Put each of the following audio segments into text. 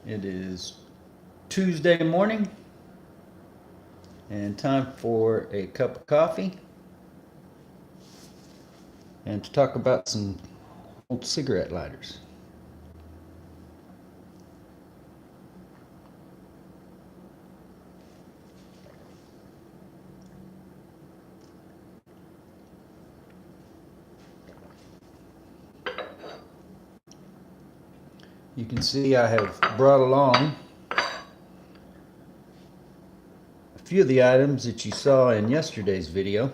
It is Tuesday morning and time for a cup of coffee and to talk about some old cigarette lighters. You can see I have brought along a few of the items that you saw in yesterday's video.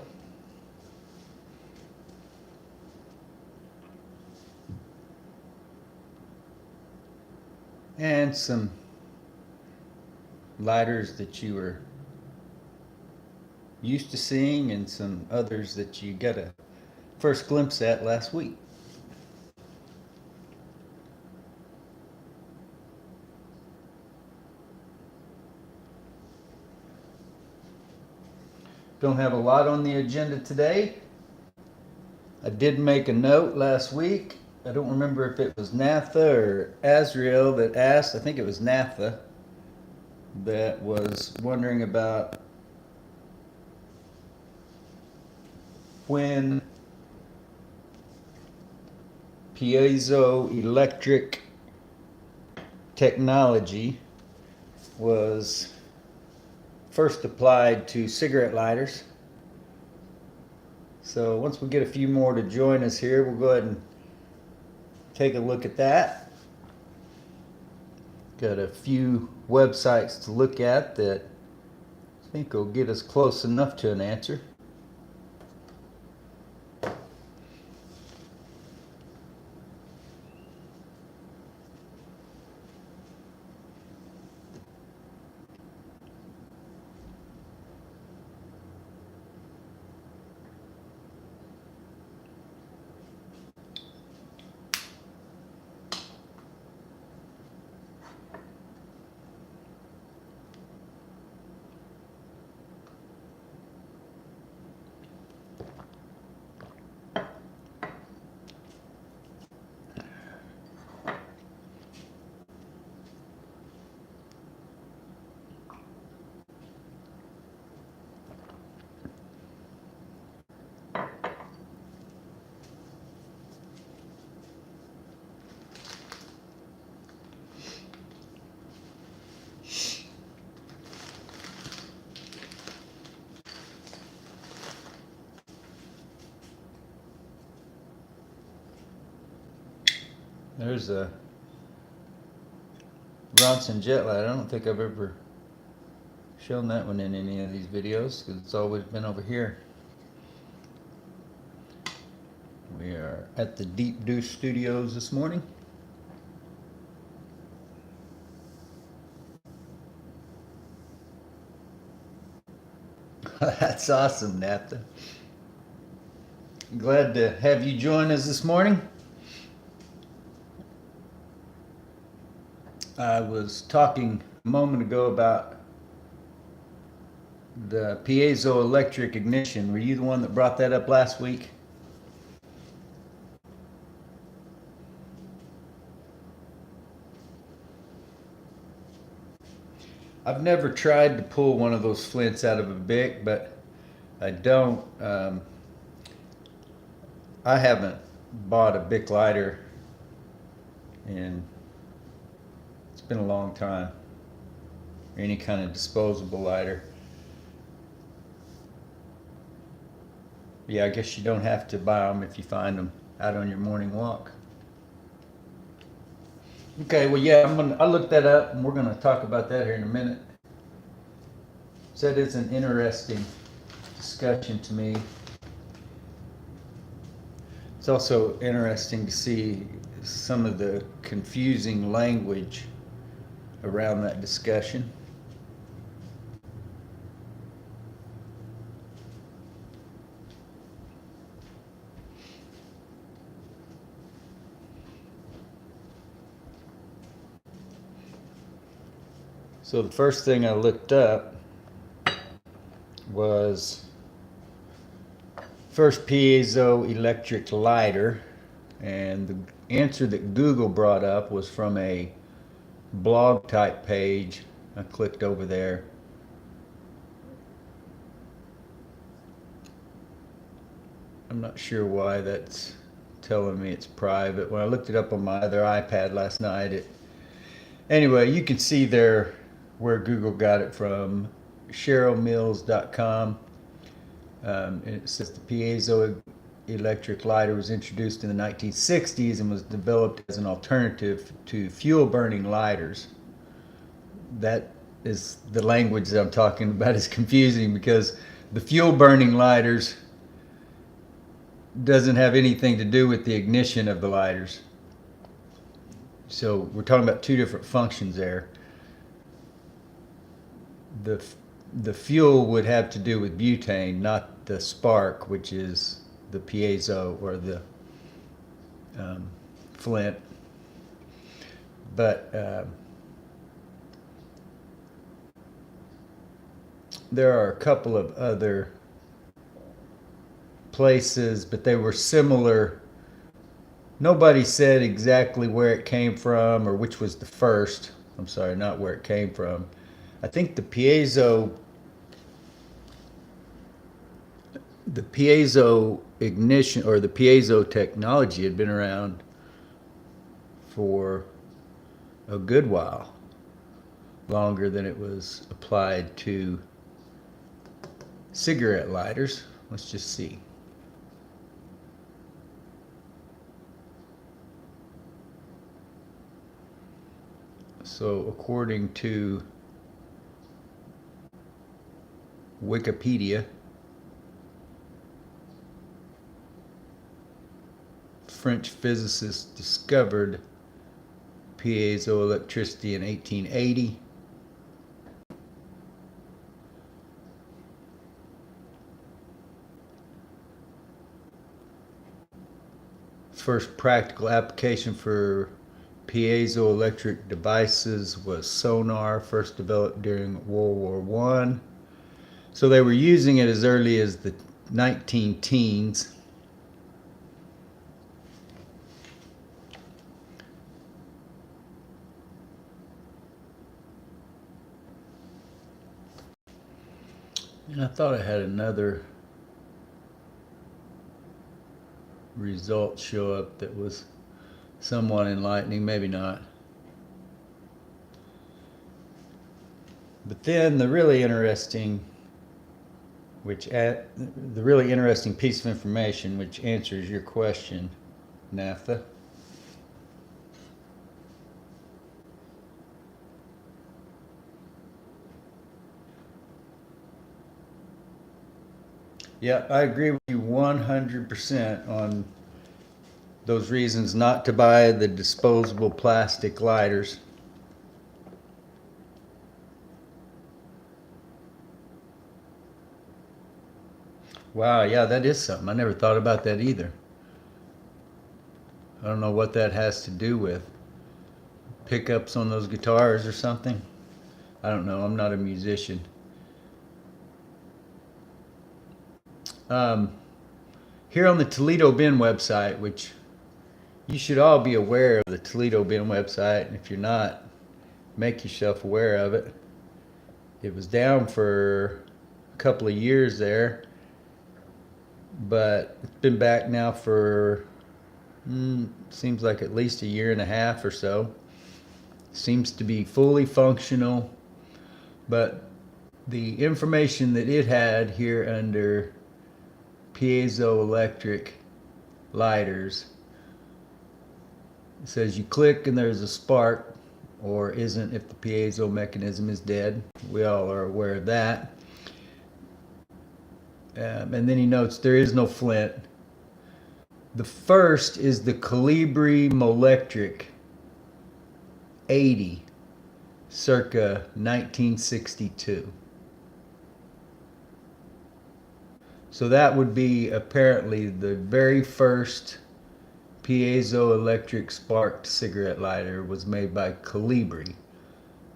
And some lighters that you were used to seeing and some others that you got a first glimpse at last week. Don't have a lot on the agenda today. I did make a note last week. I don't remember if it was Natha or Azrael that asked. I think it was Natha that was wondering about when piezoelectric technology was first applied to cigarette lighters. So once we get a few more to join us here, we'll go ahead and take a look at that. Got a few websites to look at that I think will get us close enough to an answer. There's a Bronson jet light. I don't think I've ever shown that one in any of these videos because it's always been over here. We are at the Deep Deuce Studios this morning. That's awesome, Natha. Glad to have you join us this morning. I was talking a moment ago about the piezoelectric ignition. Were you the one that brought that up last week? I've never tried to pull one of those flints out of a Bic, but I don't. I haven't bought a Bic lighter in, it's been a long time, or any kind of disposable lighter. Yeah, I guess you don't have to buy them if you find them out on your morning walk. Okay, well, yeah, I looked that up, and we're gonna talk about that here in a minute. So that is an interesting discussion to me. It's also interesting to see some of the confusing language around that discussion. So the first thing I looked up was first blog type page. I clicked over there. I'm not sure why that's telling me it's private. When I looked it up on my other iPad last night, anyway, you can see there where Google got it from, cherylmills.com. And it says the piezoelectric lighter was introduced in the 1960s and was developed as an alternative to fuel burning lighters. That is the language that I'm talking about is confusing, because the fuel burning lighters doesn't have anything to do with the ignition of the lighters. So we're talking about two different functions there. The fuel would have to do with butane, not the spark, which is the piezo or the flint. But there are a couple of other places, but they were similar. Nobody said exactly where it came from or which was the first. I'm sorry, not where it came from. I think the piezo ignition or the piezo technology had been around for a good while, longer than it was applied to cigarette lighters. Let's just see. So according to Wikipedia, French physicists discovered piezoelectricity in 1880. First practical application for piezoelectric devices was sonar, first developed during World War I. So they were using it as early as the 19-teens. And I thought I had another result show up that was somewhat enlightening, maybe not. But then the really interesting piece of information which answers your question, Naphtha. Yeah, I agree with you 100% on those reasons not to buy the disposable plastic lighters. Wow, yeah, that is something. I never thought about that either. I don't know what that has to do with. Pickups on those guitars or something? I don't know. I'm not a musician. Here on the Toledo Bin website, which you should all be aware of the Toledo Bin website, and if you're not, make yourself aware of it. It was down for a couple of years there, but it's been back now for seems like at least a year and a half or so. Seems to be fully functional, but the information that it had here under piezoelectric lighters, it says you click and there's a spark, or isn't, if the piezo mechanism is dead. We all are aware of that. And then he notes there is no flint. The first is the Colibri Molectric 80, circa 1962. So that would be apparently the very first piezoelectric sparked cigarette lighter was made by Colibri,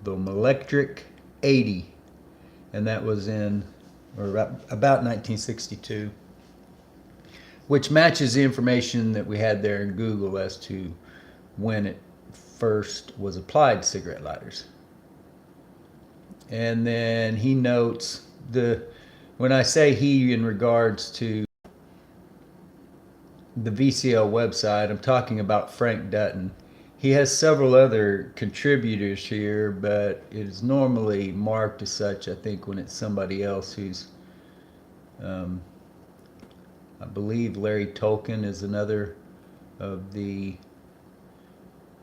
the Molectric 80, and that was in about 1962, which matches the information that we had there in Google as to when it first was applied cigarette lighters. And then he notes when I say he in regards to the VCL website, I'm talking about Frank Dutton. He has several other contributors here, but it is normally marked as such, I think, when it's somebody else who's, I believe Larry Tolkien is another of the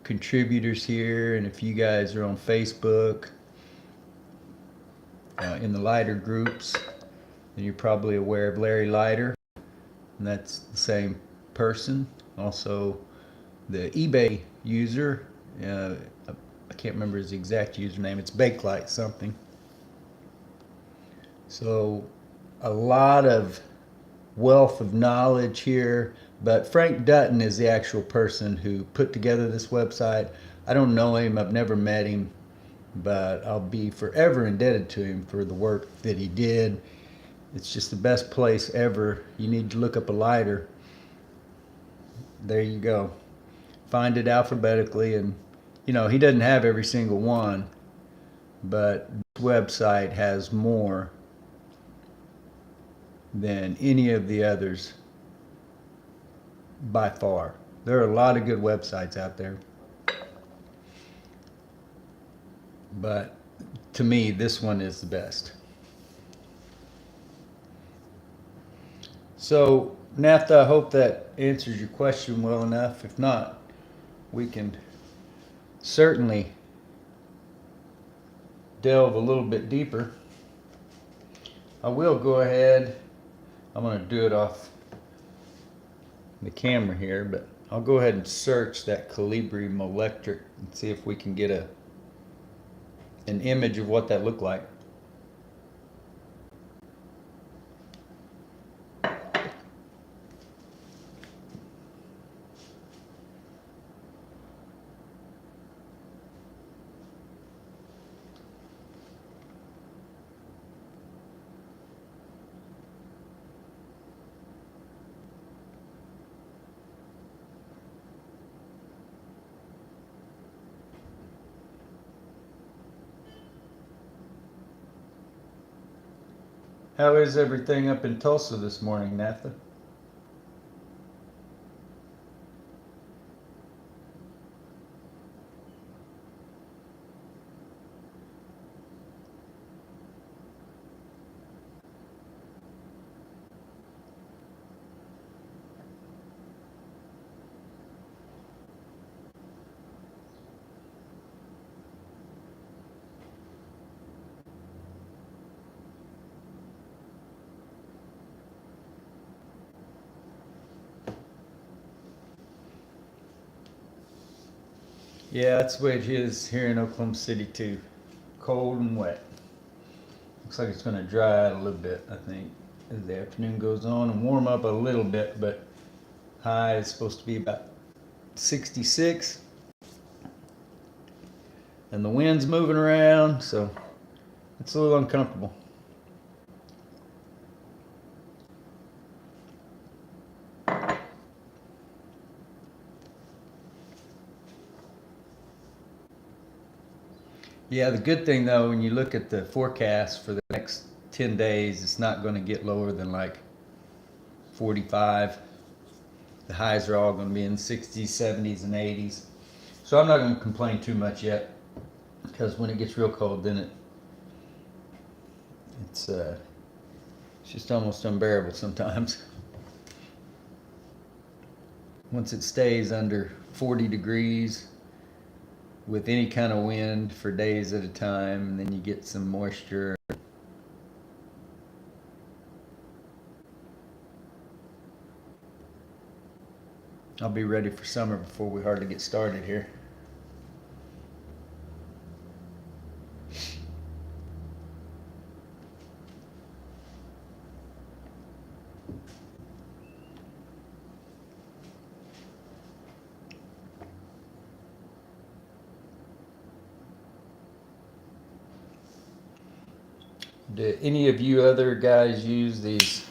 contributors here. And if you guys are on Facebook, in the lighter groups, then you're probably aware of Larry Lighter, and that's the same person. Also, the eBay user, I can't remember his exact username, it's Bakelight something. So a lot of wealth of knowledge here, but Frank Dutton is the actual person who put together this website. I don't know him, I've never met him, but I'll be forever indebted to him for the work that he did. It's just the best place ever. You need to look up a lighter. There you go. Find it alphabetically, and he doesn't have every single one, but this website has more than any of the others by far. There are a lot of good websites out there, but to me, this one is the best. So, Naphtha, I hope that answers your question well enough. If not, we can certainly delve a little bit deeper. I will go ahead, I'm going to do it off the camera here, but I'll go ahead and search that Piezoelectric and see if we can get an image of what that looked like. How is everything up in Tulsa this morning, Naphtha? Yeah, that's the way it is here in Oklahoma City too. Cold and wet. Looks like it's going to dry out a little bit, I think, as the afternoon goes on, and warm up a little bit, but high is supposed to be about 66. And the wind's moving around, so it's a little uncomfortable. Yeah, the good thing though, when you look at the forecast for the next 10 days, it's not going to get lower than like 45. The highs are all going to be in 60s, 70s, and 80s. So I'm not going to complain too much yet, because when it gets real cold, then it's just almost unbearable sometimes. Once it stays under 40 degrees with any kind of wind for days at a time, and then you get some moisture. I'll be ready for summer before we hardly get started here. Do any of you other guys use these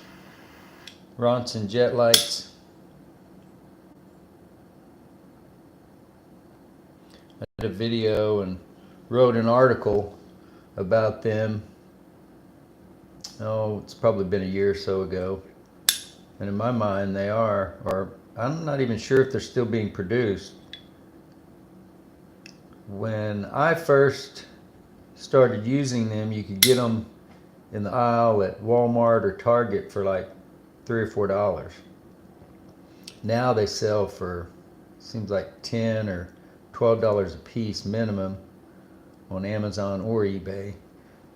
Ronson jet lights? video and wrote an article about them. Oh, it's probably been a year or so ago. And in my mind, they are, or I'm not even sure if they're still being produced. When I first started using them, you could get them in the aisle at Walmart or Target for like $3 or $4. Now they sell for, seems like $10 or $12 a piece minimum on Amazon or eBay.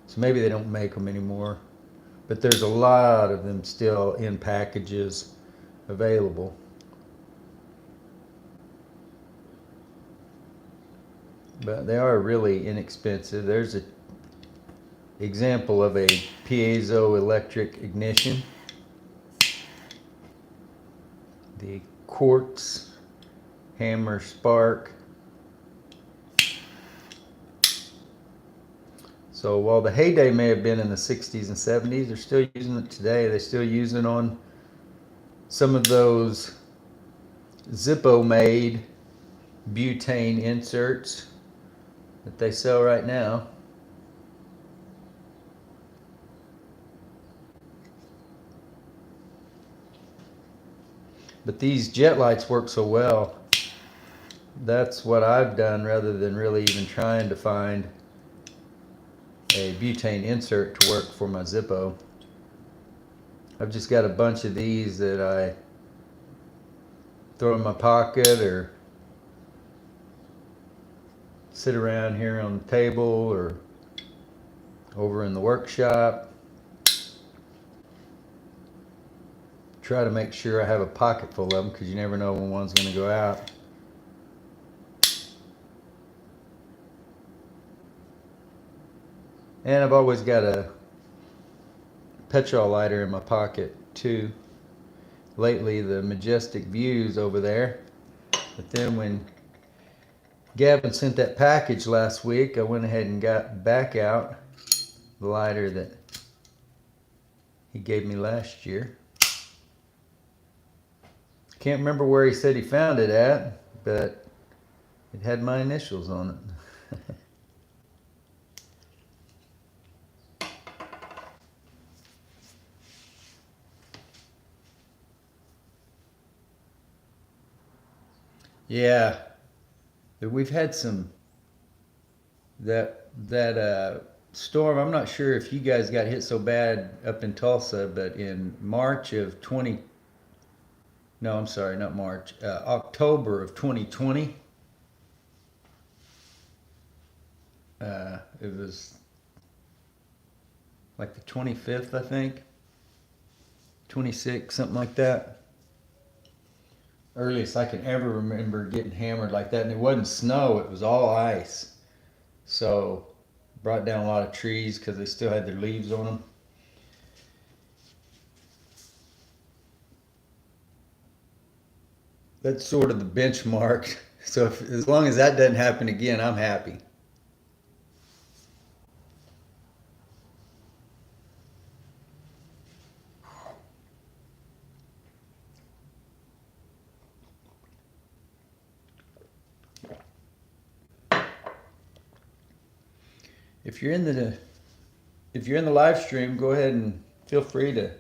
So maybe they don't make them anymore. But there's a lot of them still in packages available. But they are really inexpensive. There's an example of a piezoelectric ignition. The quartz hammer spark. So while the heyday may have been in the 60s and 70s, they're still using it today. They still use it on some of those Zippo-made butane inserts that they sell right now. But these jet lights work so well. That's what I've done rather than really even trying to find a butane insert to work for my Zippo. I've just got a bunch of these that I throw in my pocket or sit around here on the table or over in the workshop. Try to make sure I have a pocket full of them because you never know when one's going to go out. And I've always got a petrol lighter in my pocket too. Lately the majestic views over there. But then when Gavin sent that package last week, I went ahead and got back out the lighter that he gave me last year. Can't remember where he said he found it at, but it had my initials on it. Yeah, we've had some that storm. I'm not sure if you guys got hit so bad up in Tulsa, but in March of 20. No, I'm sorry, not March. October of 2020. It was like the 25th, I think. 26th, something like that. Earliest I can ever remember getting hammered like that. And it wasn't snow, it was all ice. So brought down a lot of trees because they still had their leaves on them. That's sort of the benchmark. So as long as that doesn't happen again, I'm happy. If you're in the live stream, go ahead and feel free to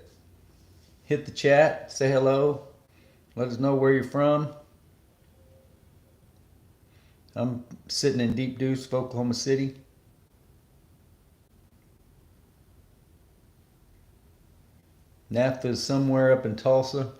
hit the chat, say hello, let us know where you're from. I'm sitting in Deep Deuce, Oklahoma City. NAFTA's somewhere up in Tulsa.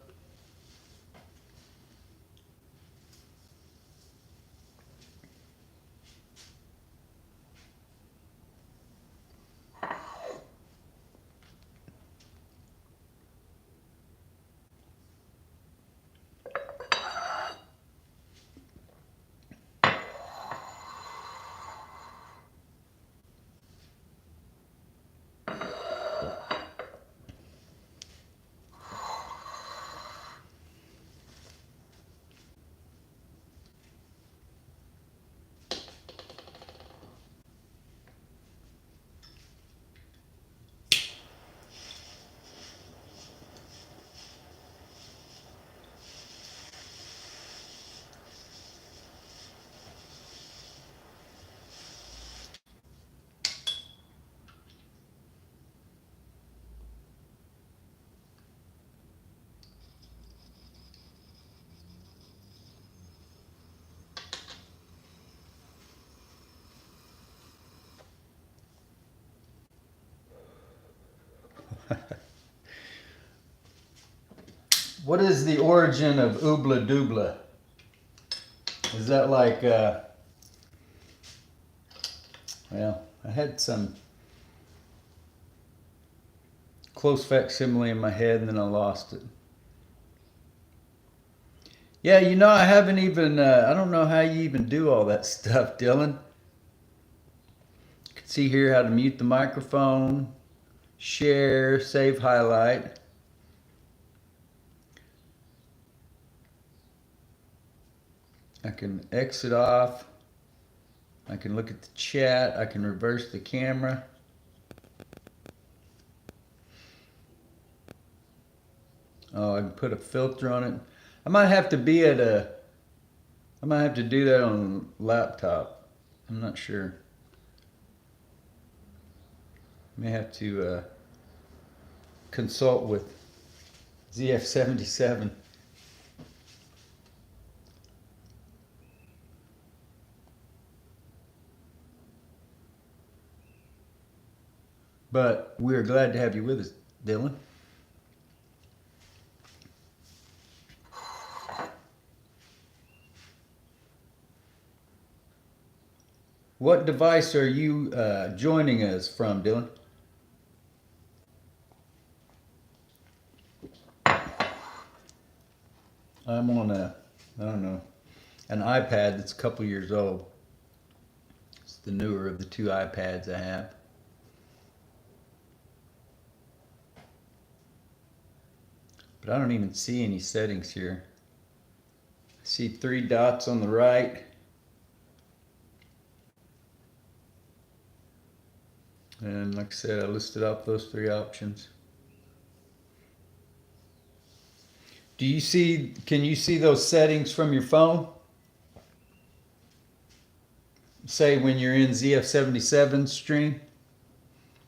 What is the origin of oobla doobla? Is that like, well, I had some close facsimile in my head and then I lost it. Yeah, you know, I haven't even, I don't know how you even do all that stuff, Dylan. You can see here how to mute the microphone, share, save highlight. I can exit off. I can look at the chat. I can reverse the camera. Oh, I can put a filter on it. I might have to be at a, I might have to do that on a laptop. I'm not sure. May have to consult with ZF77. But we're glad to have you with us, Dylan. What device are you joining us from, Dylan? I'm on a, I don't know, an iPad that's a couple years old. It's the newer of the two iPads I have. But I don't even see any settings here. I see 3 dots on the right. And like I said, I listed off those 3 options. Do you see, can you see those settings from your phone? Say when you're in ZF77 stream,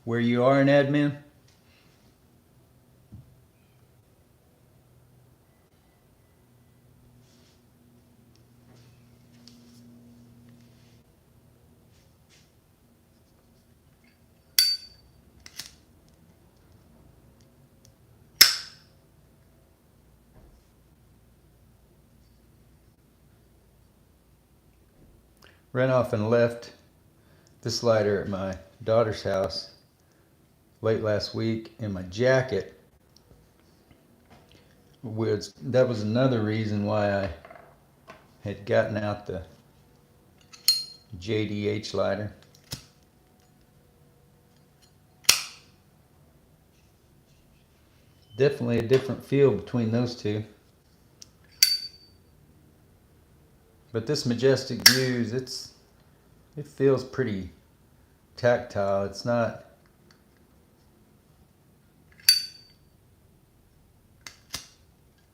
where you are an admin? Ran off and left this lighter at my daughter's house late last week, and my jacket was, that was another reason why I had gotten out the JDH lighter. Definitely a different feel between those two. But this Majestic Views, it feels pretty tactile. It's not,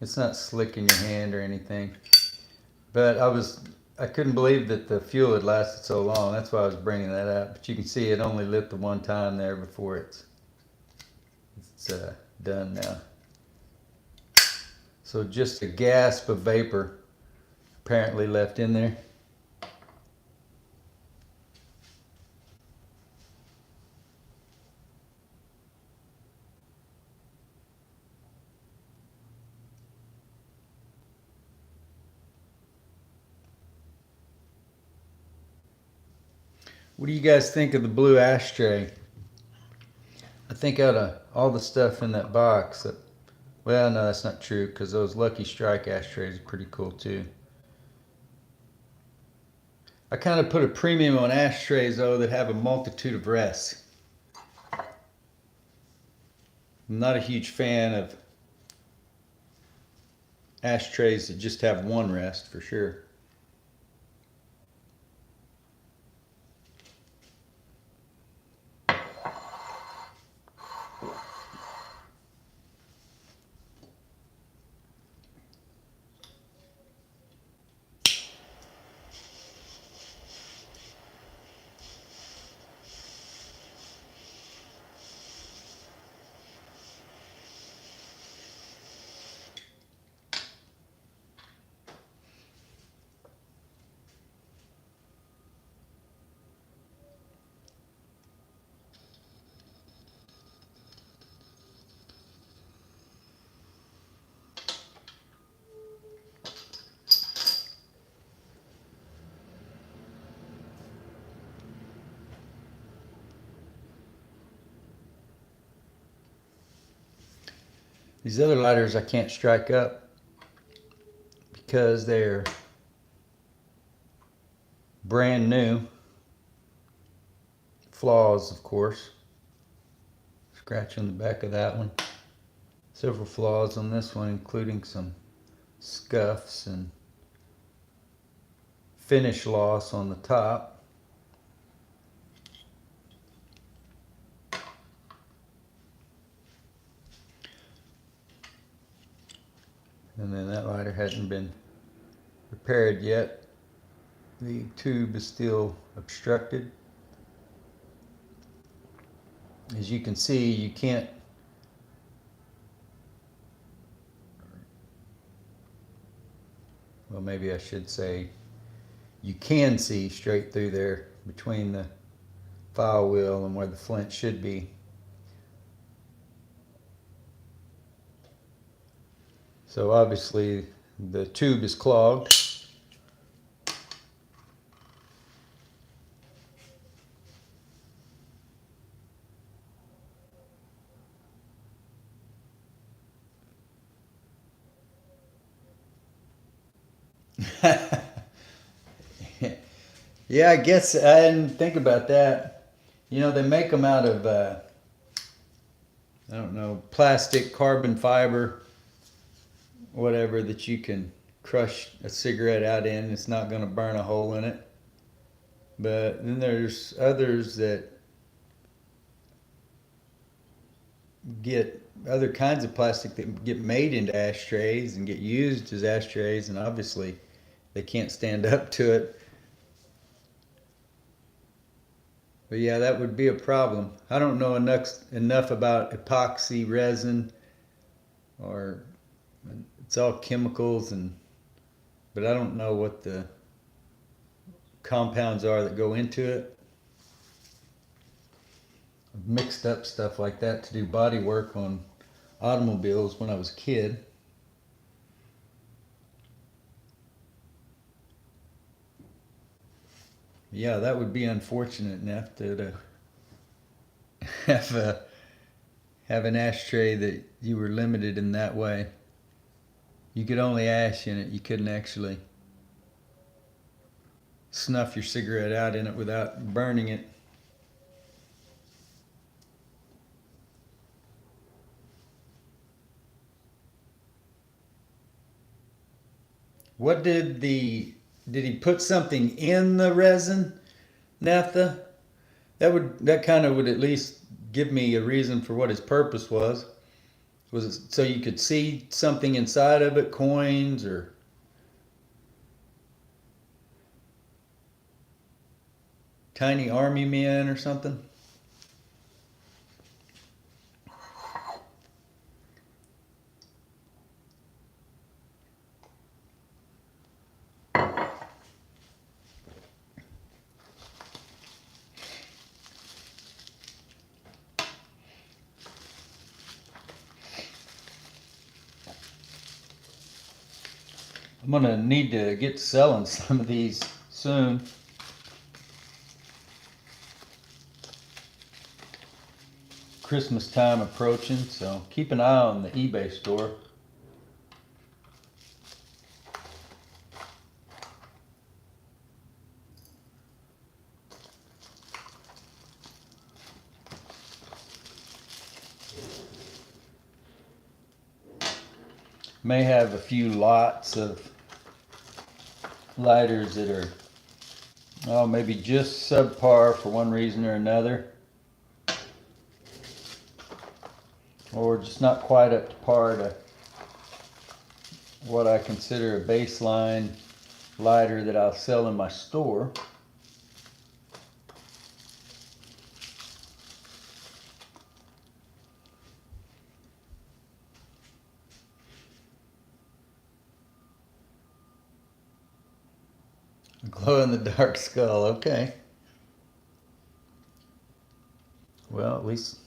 it's not slick in your hand or anything. But I couldn't believe that the fuel had lasted so long. That's why I was bringing that up. But you can see it only lit the one time there before it's done now. So just a gasp of vapor apparently left in there. What do you guys think of the blue ashtray? I think out of all the stuff in that box, well, no, that's not true, because those Lucky Strike ashtrays are pretty cool too. I kind of put a premium on ashtrays, though, that have a multitude of rests. I'm not a huge fan of ashtrays that just have one rest, for sure. These other lighters I can't strike up because they're brand new. Flaws, of course. Scratch on the back of that one. Several flaws on this one, including some scuffs and finish loss on the top. And then that lighter hadn't been repaired yet. The tube is still obstructed. As you can see, you can't well, maybe I should say you can see straight through there between the file wheel and where the flint should be. So obviously the tube is clogged. Yeah, I guess I didn't think about that. You know, they make them out of, I don't know, plastic, carbon fiber, whatever, that you can crush a cigarette out in. It's not going to burn a hole in it. But then there's others that get other kinds of plastic that get made into ashtrays and get used as ashtrays, and obviously they can't stand up to it. But yeah, that would be a problem. I don't know enough about epoxy resin, or it's all chemicals, but I don't know what the compounds are that go into it. I've mixed up stuff like that to do body work on automobiles when I was a kid. Yeah, that would be unfortunate enough to have an ashtray that you were limited in that way. You could only ash in it. You couldn't actually snuff your cigarette out in it without burning it. What did he put something in the resin, naphtha? That kind of would at least give me a reason for what his purpose was. Was it so you could see something inside of it, coins or tiny army men or something? I'm gonna need to get selling some of these soon. Christmas time approaching, so keep an eye on the eBay store. May have a few lots of lighters that are maybe just subpar for one reason or another, or just not quite up to par to what I consider a baseline lighter that I'll sell in my store. Glow in the dark skull, okay. Well, at least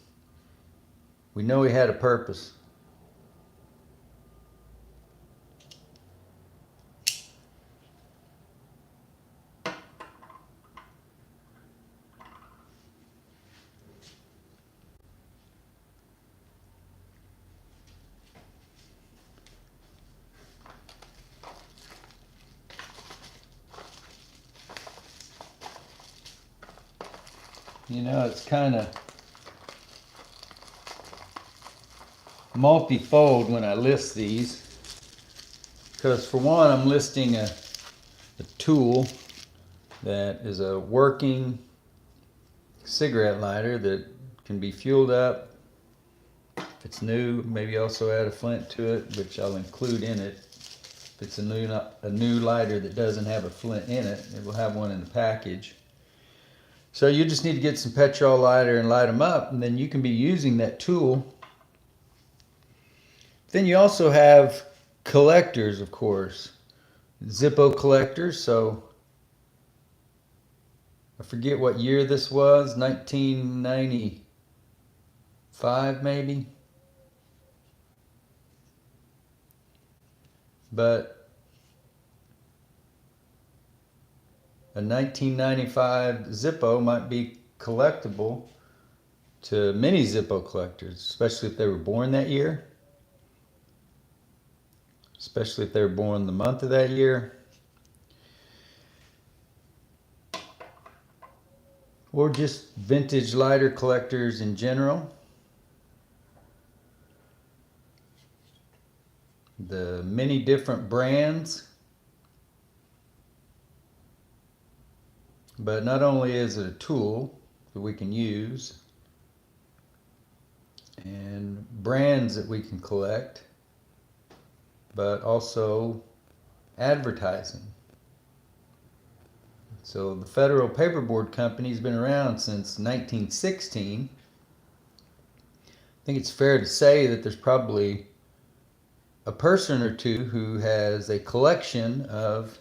we know he had a purpose. You know, it's kind of multifold when I list these, because for one, I'm listing a tool that is a working cigarette lighter that can be fueled up. If it's new, maybe also add a flint to it, which I'll include in it. If it's a new lighter that doesn't have a flint in it, it will have one in the package. So you just need to get some petrol lighter and light them up, and then you can be using that tool. Then you also have collectors, of course, Zippo collectors. So I forget what year this was, 1995 maybe. But a 1995 Zippo might be collectible to many Zippo collectors, especially if they were born that year, especially if they were born the month of that year, or just vintage lighter collectors in general. The many different brands. But not only is it a tool that we can use and brands that we can collect, but also advertising. So the Federal Paperboard Company has been around since 1916. I think it's fair to say that there's probably a person or two who has a collection of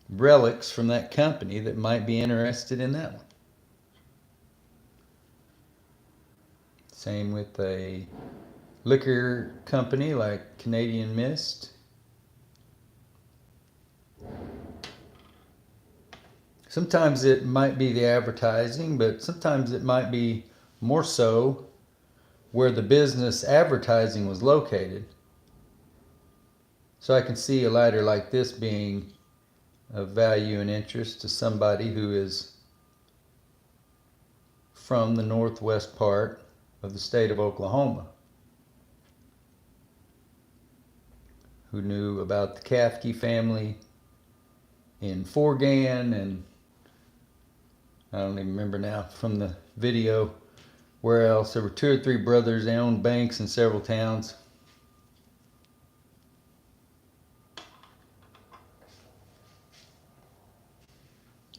relics from that company that might be interested in that one. Same with a liquor company like Canadian Mist. Sometimes it might be the advertising, but sometimes it might be more so where the business advertising was located. So I can see a lighter like this being of value and interest to somebody who is from the northwest part of the state of Oklahoma, who knew about the Kafke family in Forgan, and I don't even remember now from the video where else. There were 2 or 3 brothers. They owned banks in several towns.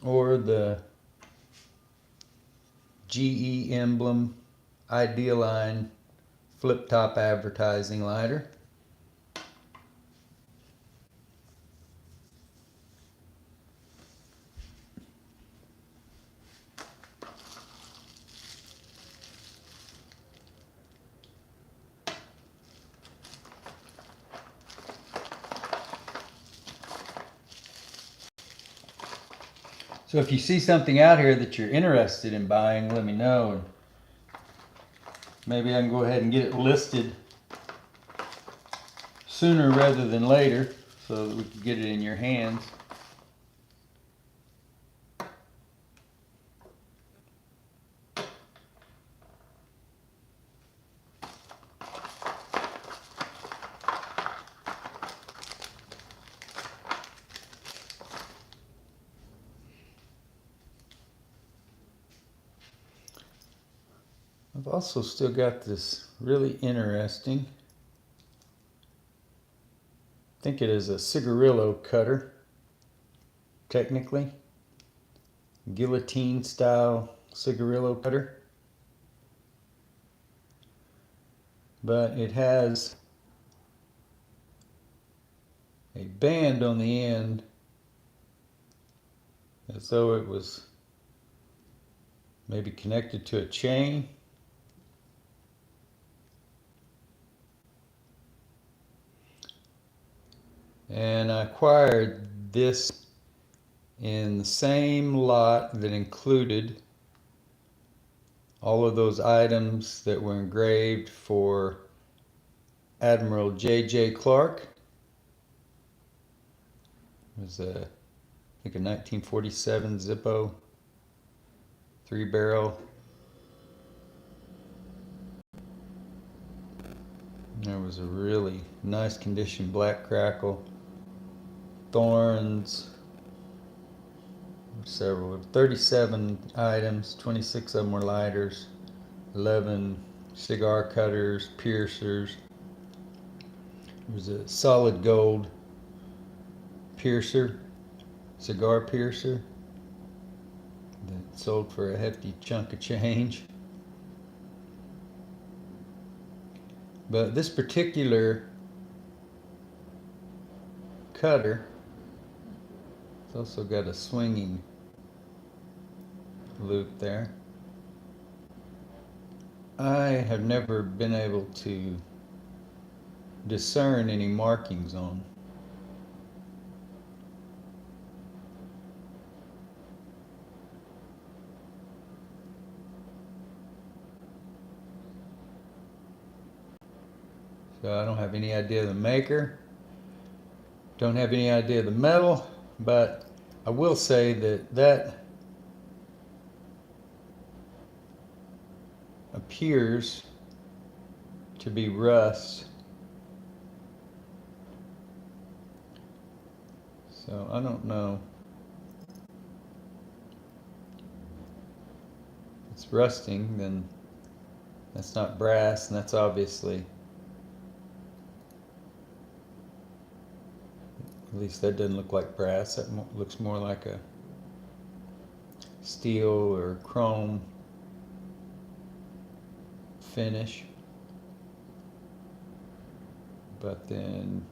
Or the GE emblem Idealine flip top advertising lighter. So if you see something out here that you're interested in buying, let me know, and maybe I can go ahead and get it listed sooner rather than later so that we can get it in your hands. I've also still got this really interesting, I think it is a cigarillo cutter, technically. Guillotine style cigarillo cutter. But it has a band on the end as though it was maybe connected to a chain. And I acquired this in the same lot that included all of those items that were engraved for Admiral J.J. Clark. It was I think a 1947 Zippo 3-barrel. There was a really nice condition black crackle, thorns, several, 37 items, 26 of them were lighters, 11 cigar cutters, piercers. There was a solid gold piercer, cigar piercer, that sold for a hefty chunk of change. But this particular cutter, it's also got a swinging loop there. I have never been able to discern any markings on. So I don't have any idea of the maker, don't have any idea of the metal, but I will say that appears to be rust. So I don't know. If it's rusting, then that's not brass, and that's obviously, at least that doesn't look like brass. That looks more like a steel or chrome finish. But then,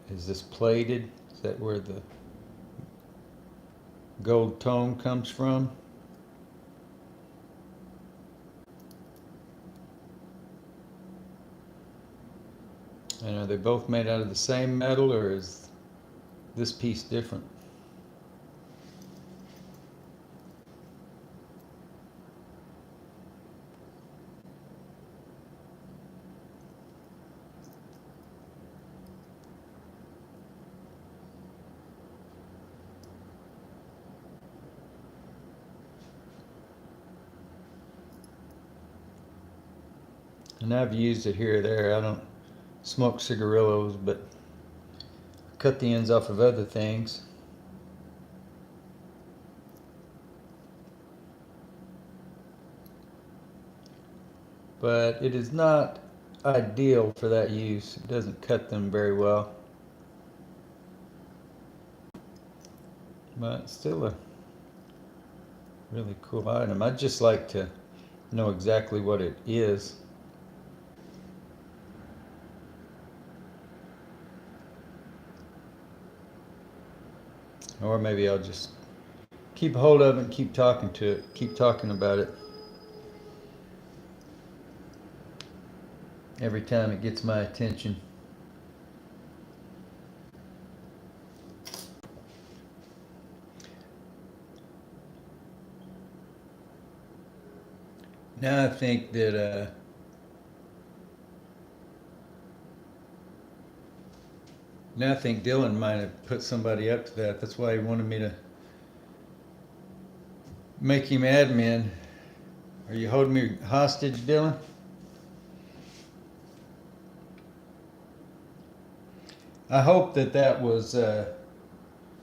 is this plated? Is that where the gold tone comes from? And are they both made out of the same metal, or is this piece different? And I've used it here or there. I don't smoke cigarillos, but cut the ends off of other things. But it is not ideal for that use. It doesn't cut them very well. But still a really cool item. I'd just like to know exactly what it is. Or maybe I'll just keep a hold of it and keep talking to it, keep talking about it every time it gets my attention. Now I think that now I think Dylan might have put somebody up to that. That's why he wanted me to make him admin. Are you holding me hostage, Dylan? I hope that was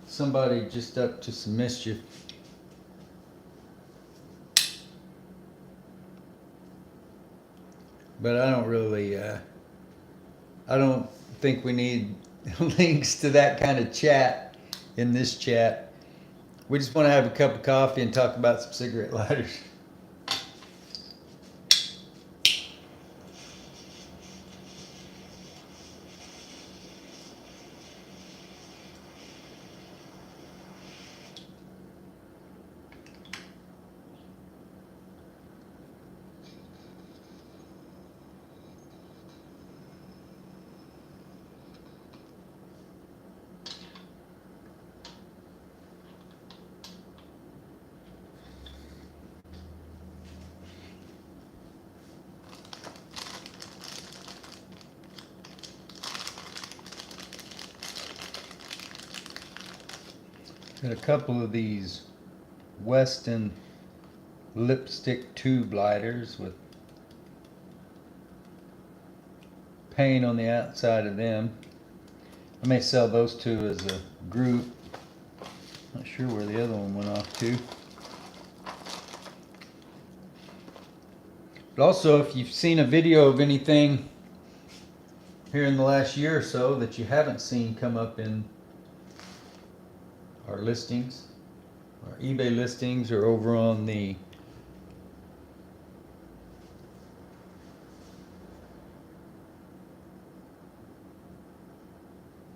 somebody just up to some mischief. But I don't really, I don't think we need links to that kind of chat in this chat. We just want to have a cup of coffee and talk about some cigarette lighters. Got a couple of these Weston lipstick tube lighters with paint on the outside of them. I may sell those two as a group. Not sure where the other one went off to. But also, if you've seen a video of anything here in the last year or so that you haven't seen come up in our listings, our eBay listings, or over on the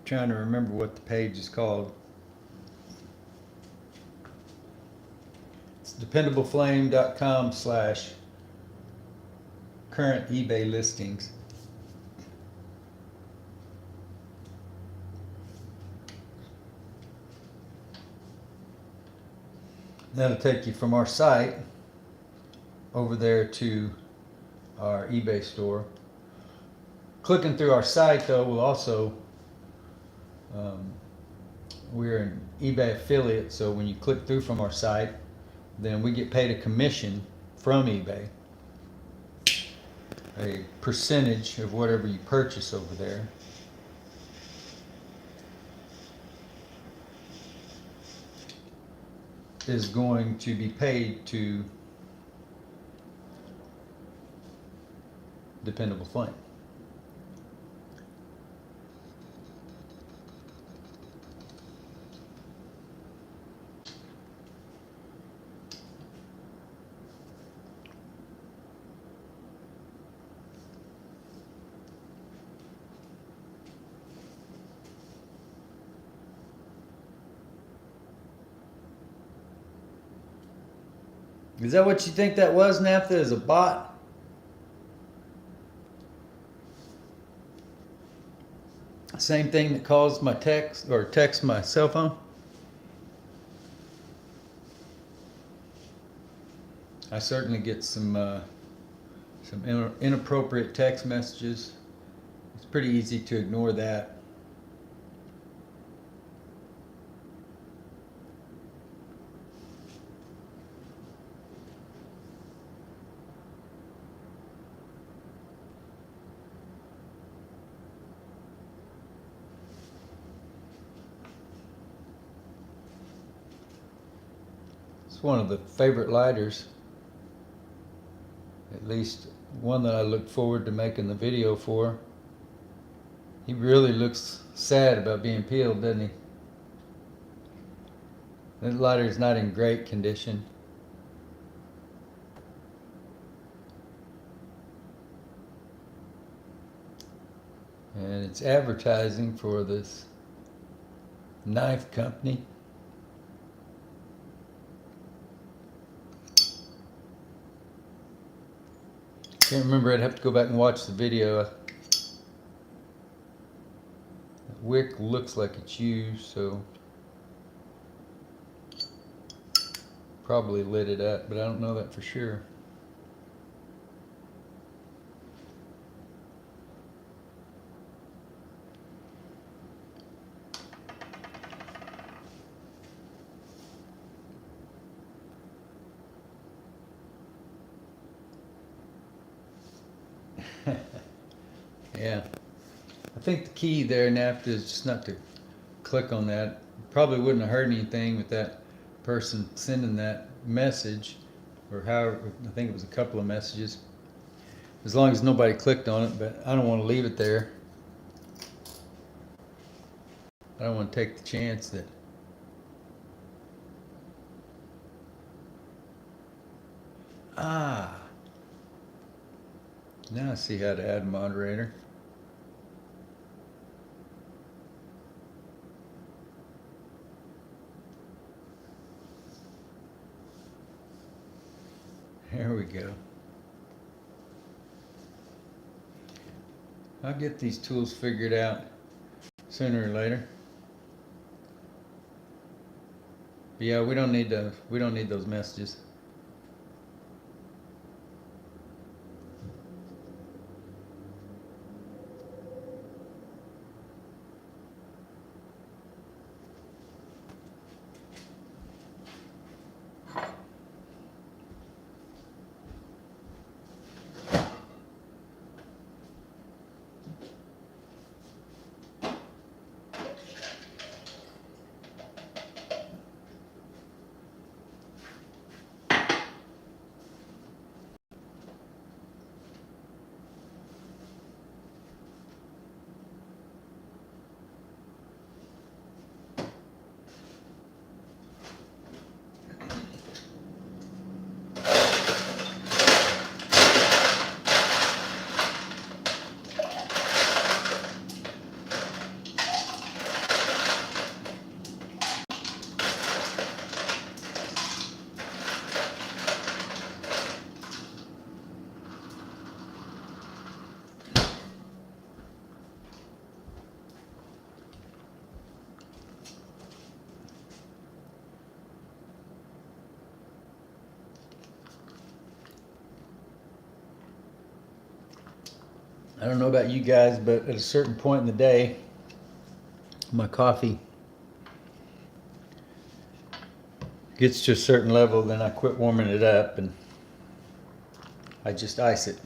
trying to remember what the page is called. It's dependableflame.com/current eBay listings. That'll take you from our site over there to our eBay store. Clicking through our site though will also we're an eBay affiliate, so when you click through from our site, then we get paid a commission from eBay, a percentage of whatever you purchase over there. Is going to be paid to Dependable Flame. Is that what you think that was, Naphtha? Is a bot? Same thing that calls my text or texts my cell phone? I certainly get some inappropriate text messages. It's pretty easy to ignore that. It's one of the favorite lighters, at least one that I look forward to making the video for. He really looks sad about being peeled, doesn't he? That lighter is not in great condition. And it's advertising for this knife company. Can't remember, I'd have to go back and watch the video. The wick looks like it's used, so probably lit it up, but I don't know that for sure. Yeah, I think the key there, Naphtha, is just not to click on that. Probably wouldn't have heard anything with that person sending that message, or however, I think it was a couple of messages, as long as nobody clicked on it. But I don't want to leave it there. I don't want to take the chance that now I see how to add a moderator. There we go. I'll get these tools figured out sooner or later. But yeah, we don't need those messages. I don't know about you guys, but at a certain point in the day, my coffee gets to a certain level, then I quit warming it up and I just ice it.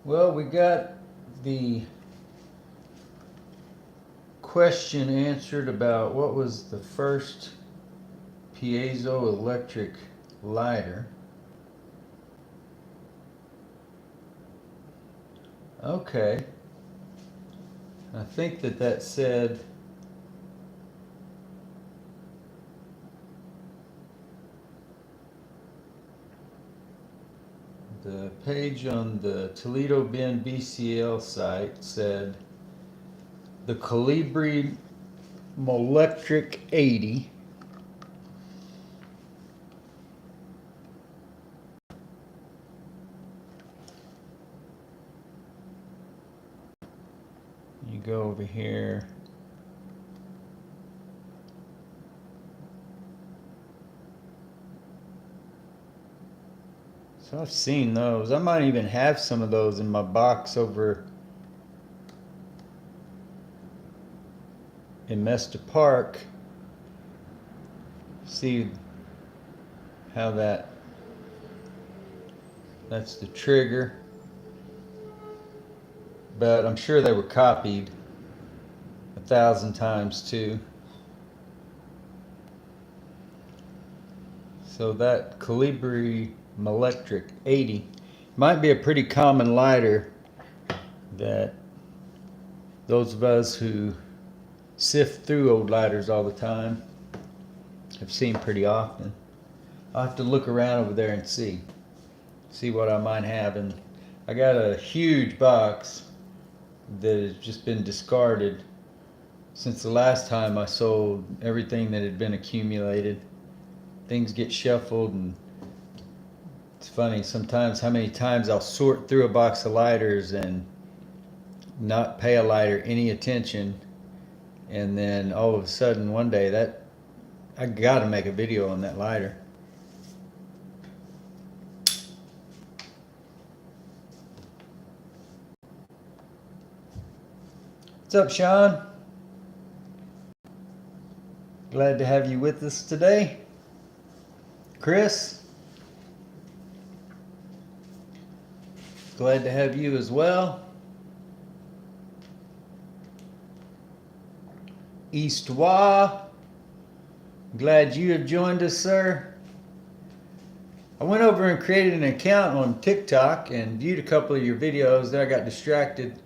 Well, we got the question answered about what was the first piezoelectric lighter. Okay. I think that said the page on the Toledo Bend BCL site said the Piezoelectric 80 you go over here. So I've seen those. I might even have some of those in my box over in Mesta Park. See how that's the trigger. But I'm sure they were copied 1,000 times too. So that Piezoelectric 80 might be a pretty common lighter that those of us who sift through old lighters all the time have seen pretty often. I'll have to look around over there and see what I might have. And I got a huge box that has just been discarded since the last time I sold everything that had been accumulated. Things get shuffled, and it's funny sometimes how many times I'll sort through a box of lighters and not pay a lighter any attention, and then all of a sudden one day that I gotta make a video on that lighter. What's up, Sean? Glad to have you with us today. Chris, glad to have you as well. Eastwa, glad you have joined us, sir. I went over and created an account on TikTok and viewed a couple of your videos. Then I got distracted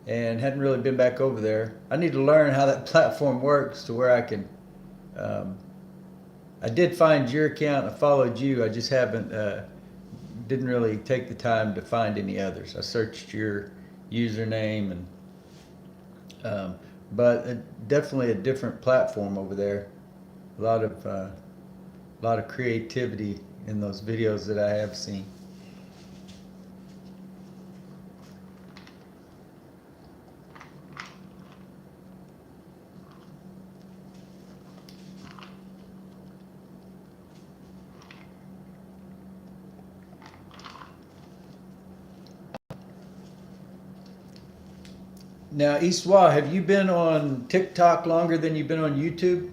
and hadn't really been back over there. I need to learn how that platform works to where I can I did find your account. I followed you. I just didn't really take the time to find any others. I searched your username but definitely a different platform over there. A lot of creativity in those videos that I have seen. Now, Eastwa, have you been on TikTok longer than you've been on YouTube?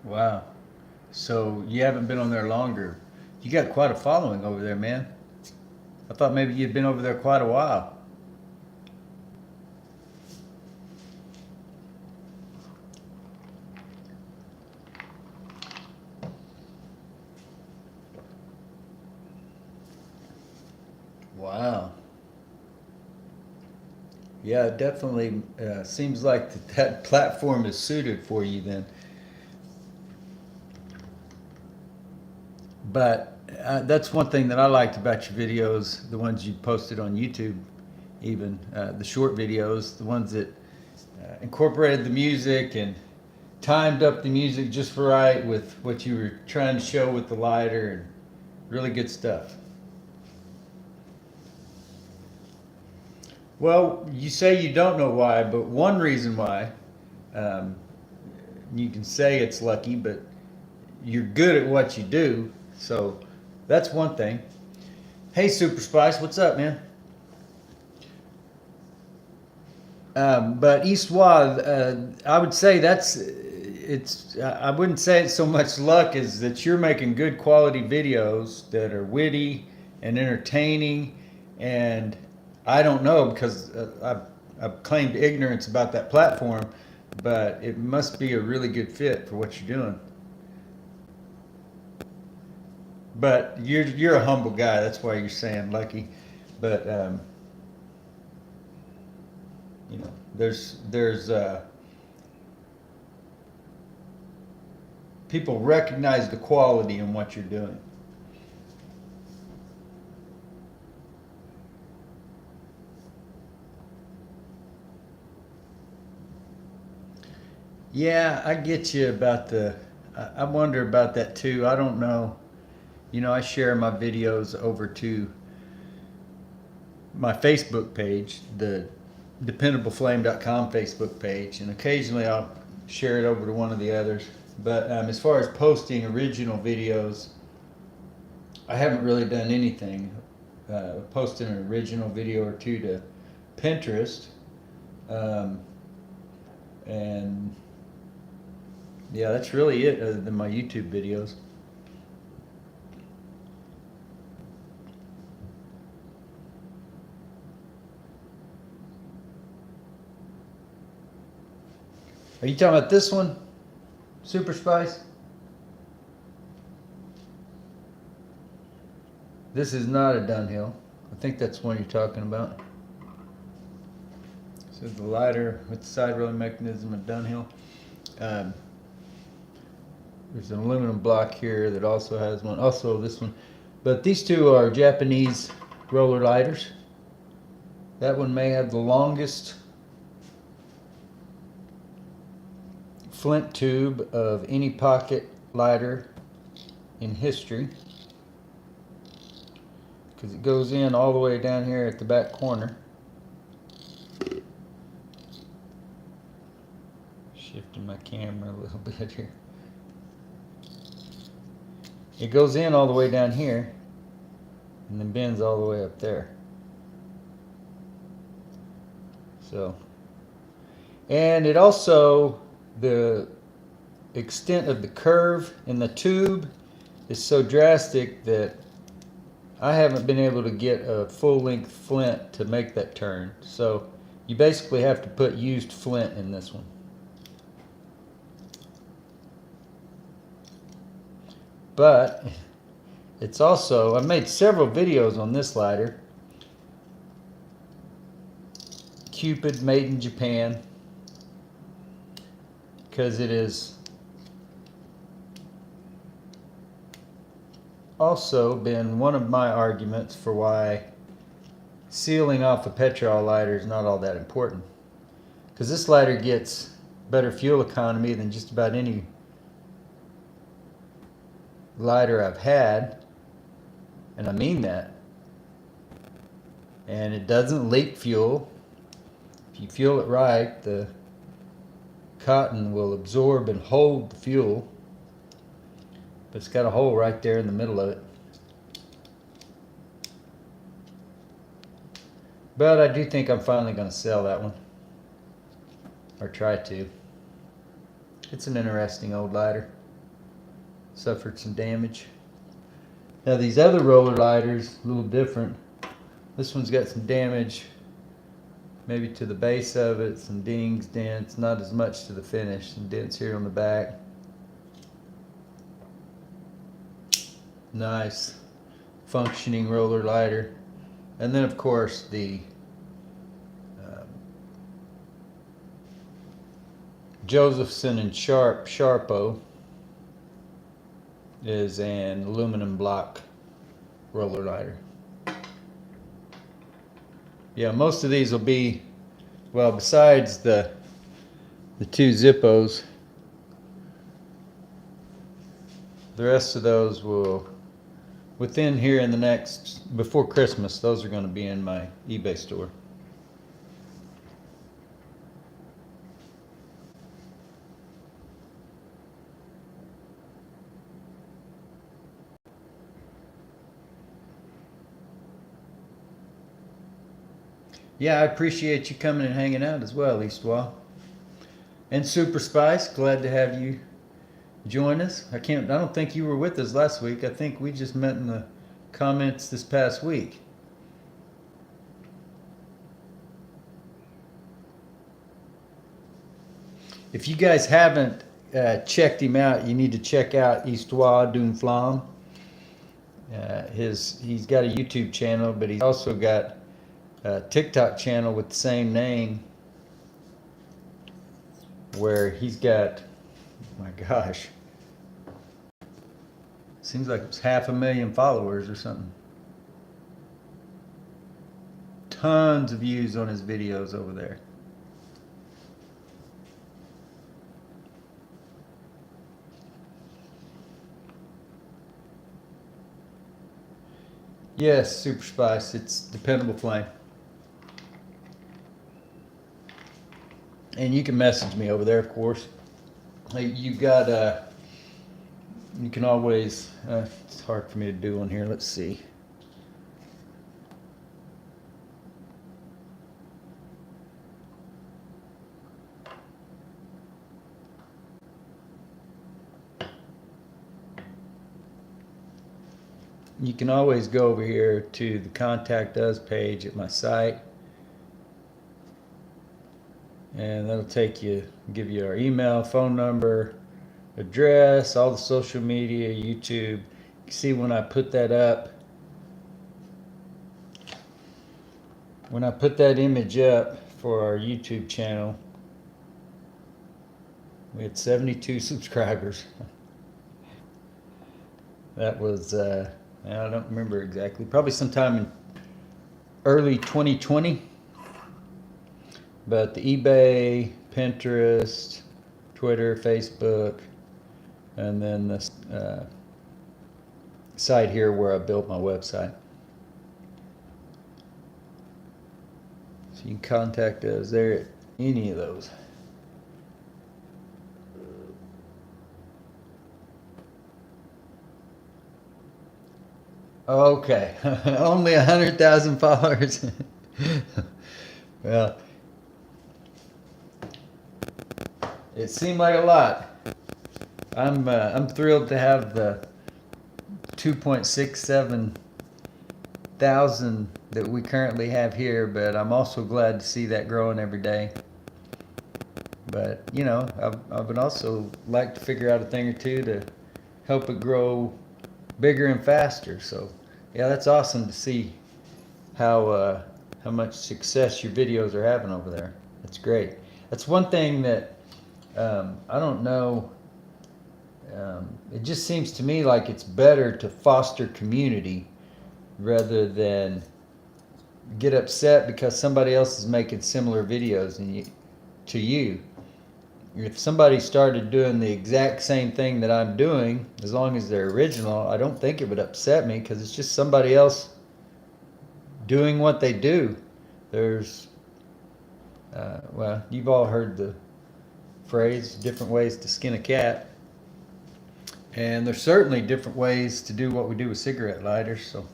Wow. So you haven't been on there longer. You got quite a following over there, man. I thought maybe you'd been over there quite a while. Wow. Yeah, it definitely seems like that platform is suited for you then. But that's one thing that I liked about your videos, the ones you posted on YouTube, even the short videos, the ones that incorporated the music and timed up the music just right with what you were trying to show with the lighter, and really good stuff. Well, you say you don't know why, but one reason why, um, you can say it's lucky, but you're good at what you do, so that's one thing. Hey, Super Spice, what's up, man? But Eastwa, I would say that's it's. I wouldn't say it's so much luck as that you're making good quality videos that are witty and entertaining, and I don't know because I've claimed ignorance about that platform, but it must be a really good fit for what you're doing. But you're a humble guy. That's why you're saying lucky. But you know, there's people recognize the quality in what you're doing. Yeah, I get you about the. I wonder about that too. I don't know. You know, I share my videos over to my Facebook page, the dependableflame.com Facebook page, and occasionally I'll share it over to one of the others. But as far as posting original videos, I haven't really done anything. Posted an original video or two to Pinterest, um, and yeah, that's really it other than my YouTube videos. Are you talking about this one, Super Spice? This is not a Dunhill. I think that's one you're talking about. So the lighter with the side rolling mechanism of Dunhill. Um, there's an aluminum block here that also has one. Also this one. But these two are Japanese roller lighters. That one may have the longest flint tube of any pocket lighter in history, because it goes in all the way down here at the back corner. Shifting my camera a little bit here. It goes in all the way down here and then bends all the way up there. So, and it also, the extent of the curve in the tube is so drastic that I haven't been able to get a full length flint to make that turn. So you basically have to put used flint in this one. But it's also, I've made several videos on this lighter. Cupid, made in Japan, because it is also been one of my arguments for why sealing off a petrol lighter is not all that important. Because this lighter gets better fuel economy than just about any lighter I've had, and I mean that. And it doesn't leak fuel. If you fuel it right, the cotton will absorb and hold the fuel, but it's got a hole right there in the middle of it. But I do think I'm finally going to sell that one, or try to. It's an interesting old lighter. suffered some damage. Now these other roller lighters, a little different. This one's got some damage, maybe to the base of it, some dings, dents, not as much to the finish. Some dents here on the back. Nice, functioning roller lighter. And then of course the Josephson and Sharpo is an aluminum block roller lighter. Yeah, most of these will be, well, besides the two Zippos, the rest of those will, within here in the next, before Christmas, those are going to be in my eBay store. Yeah, I appreciate you coming and hanging out as well, Eastwall. And Super Spice, glad to have you join us. I don't think you were with us last week. I think we just met in the comments this past week. If you guys haven't checked him out, you need to check out Eastwall Doen Flam. He's got a YouTube channel, but he's also got a TikTok channel with the same name, where he's got, my gosh, seems like it's 500,000 followers or something. Tons of views on his videos over there. Yes, Super Spice, it's dependable flame. And you can message me over there, of course. You got, you can always, it's hard for me to do on here. Let's see. You can always go over here to the Contact Us page at my site. And that'll take you, give you our email, phone number, address, all the social media, YouTube. You can see when I put that up, when I put that image up for our YouTube channel, we had 72 subscribers. That was, I don't remember exactly, probably sometime in early 2020. But the eBay, Pinterest, Twitter, Facebook, and then this site here where I built my website. So you can contact us there at any of those. Okay, only 100,000 followers. Well, it seemed like a lot. I'm thrilled to have the 2.67 thousand that we currently have here, but I'm also glad to see that growing every day. But you know, I would also like to figure out a thing or two to help it grow bigger and faster. So yeah, that's awesome to see how much success your videos are having over there. That's great. That's one thing that I don't know. It just seems to me like it's better to foster community rather than get upset because somebody else is making similar videos to you. If somebody started doing the exact same thing that I'm doing, as long as they're original, I don't think it would upset me because it's just somebody else doing what they do. There's, well, you've all heard the phrase, different ways to skin a cat. And there's certainly different ways to do what we do with cigarette lighters. So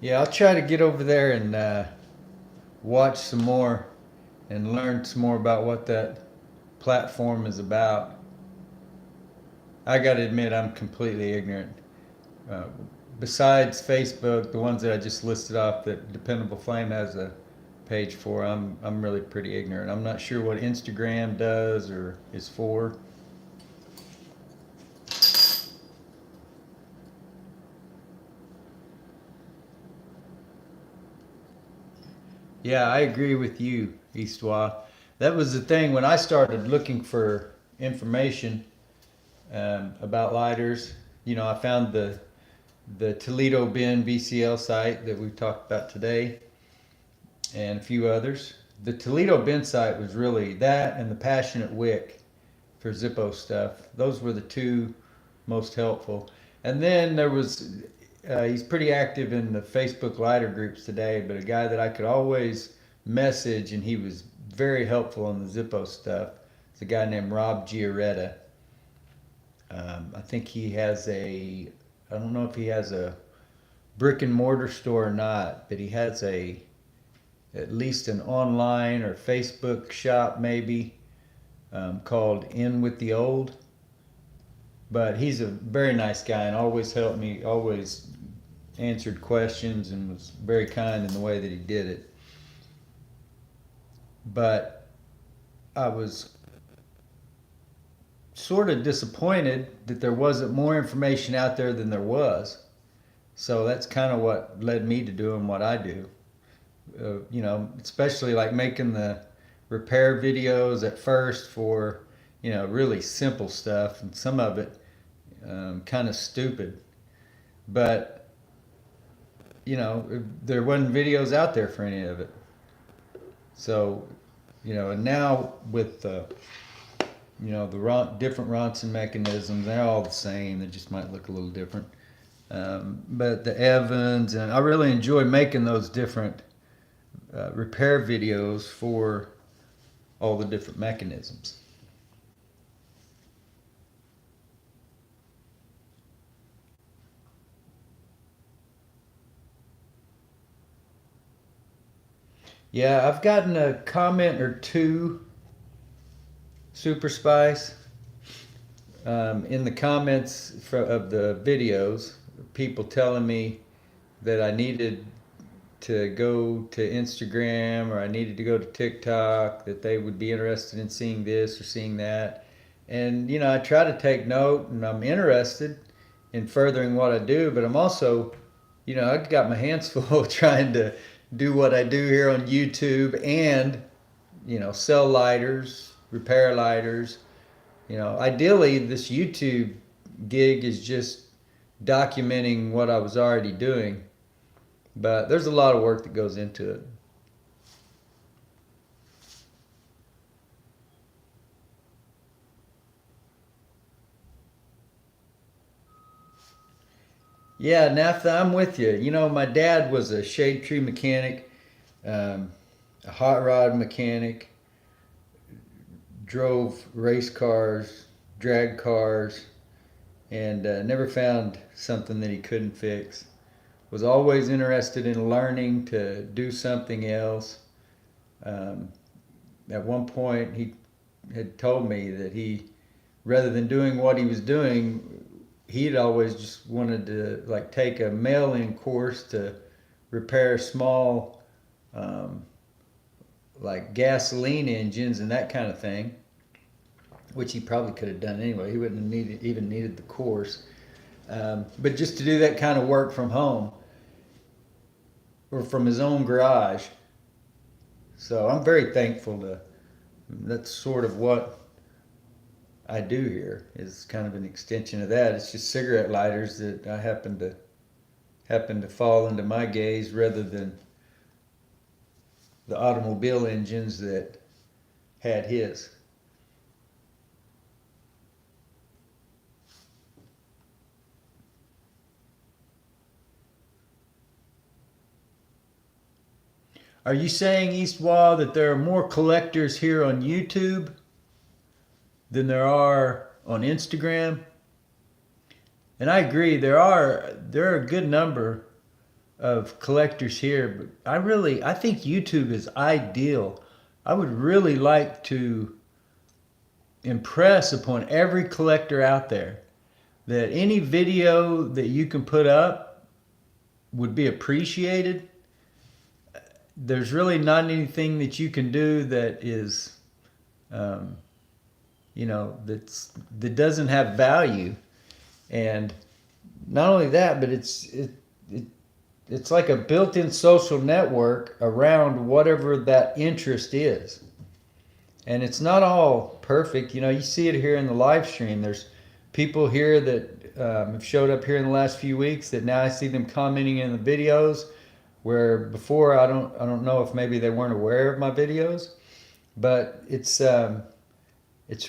Yeah, I'll try to get over there and watch some more and learn some more about what that platform is about. I got to admit, I'm completely ignorant. Uh, Besides Facebook, the ones that I just listed off that Dependable Flame has a page for, I'm really pretty ignorant. I'm not sure what Instagram does or is for. Yeah, I agree with you, Eastwa. That was the thing when I started looking for information about lighters. You know, I found the Toledo Bend BCL site that we talked about today, and a few others. The Toledo Bend site was really that, and the Passionate Wick for Zippo stuff. Those were the two most helpful. And then there was, he's pretty active in the Facebook lighter groups today, but a guy that I could always message, and he was very helpful on the Zippo stuff. It's a guy named Rob Gioretta. I think he has I don't know if he has a brick and mortar store or not, but he has at least an online or Facebook shop maybe, called In With The Old. But he's a very nice guy and always helped me, always answered questions and was very kind in the way that he did it. But I was sort of disappointed that there wasn't more information out there than there was. So that's kind of what led me to doing what I do. You know, especially like making the repair videos at first for, you know, really simple stuff, and some of it kind of stupid. But, you know, there wasn't videos out there for any of it. So, you know, and now with you know, the different Ronson mechanisms, they're all the same. They just might look a little different. But the Evans, and I really enjoy making those different repair videos for all the different mechanisms. Yeah, I've gotten a comment or two, Super Spice, in the comments of the videos, people telling me that I needed to go to Instagram or I needed to go to TikTok, that they would be interested in seeing this or seeing that. And, you know, I try to take note and I'm interested in furthering what I do, but I'm also, you know, I've got my hands full trying to do what I do here on YouTube and, you know, sell lighters, repair lighters. You know, ideally, this YouTube gig is just documenting what I was already doing, but there's a lot of work that goes into it. Yeah, Naphtha, I'm with you. You know, my dad was a shade tree mechanic, um, a hot rod mechanic, drove race cars, drag cars, and never found something that he couldn't fix. Was always interested in learning to do something else. Um, at one point, he had told me that he, rather than doing what he was doing, he'd always just wanted to like take a mail-in course to repair small, um, like gasoline engines and that kind of thing, which he probably could have done anyway. He wouldn't have even needed the course. But just to do that kind of work from home or from his own garage. So I'm very thankful to, that's sort of what I do here, is kind of an extension of that. It's just cigarette lighters that I happen to fall into my gaze rather than the automobile engines that had his. Are you saying, Eastwall, that there are more collectors here on YouTube than there are on Instagram? And I agree, there are a good number of collectors here, but I think YouTube is ideal. I would really like to impress upon every collector out there that any video that you can put up would be appreciated. There's really not anything that you can do that is, um, that doesn't have value. And not only that, but it's like a built-in social network around whatever that interest is. And it's not all perfect. You see it here in the live stream. There's people here that have showed up here in the last few weeks that now I see them commenting in the videos, where before I don't know if maybe they weren't aware of my videos. But it's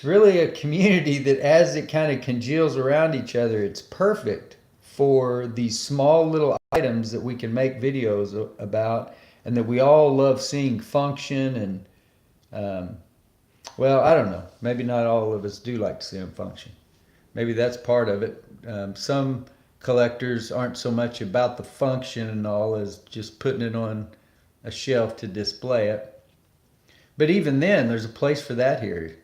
really a community that, as it kind of congeals around each other, it's perfect for these small little items that we can make videos about, and that we all love seeing function. And well, I don't know, maybe not all of us do like to see them function. Maybe that's part of it. Some collectors aren't so much about the function and all as just putting it on a shelf to display it. But even then, there's a place for that here,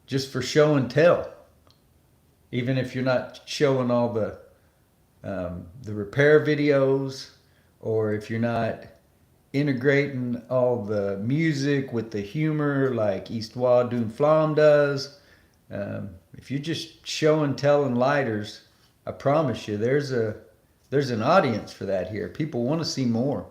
just for show and tell. Even if you're not showing all the repair videos, or if you're not integrating all the music with the humor like Histoire d'une Flamme does, if you're just show and telling lighters, I promise you there's an audience for that here. People want to see more.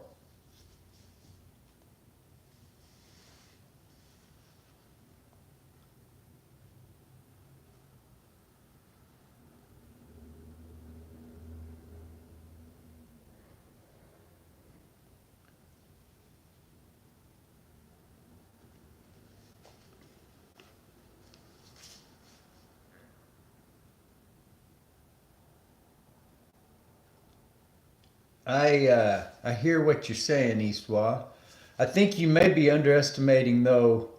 I hear what you're saying, Histoire. I think you may be underestimating, though,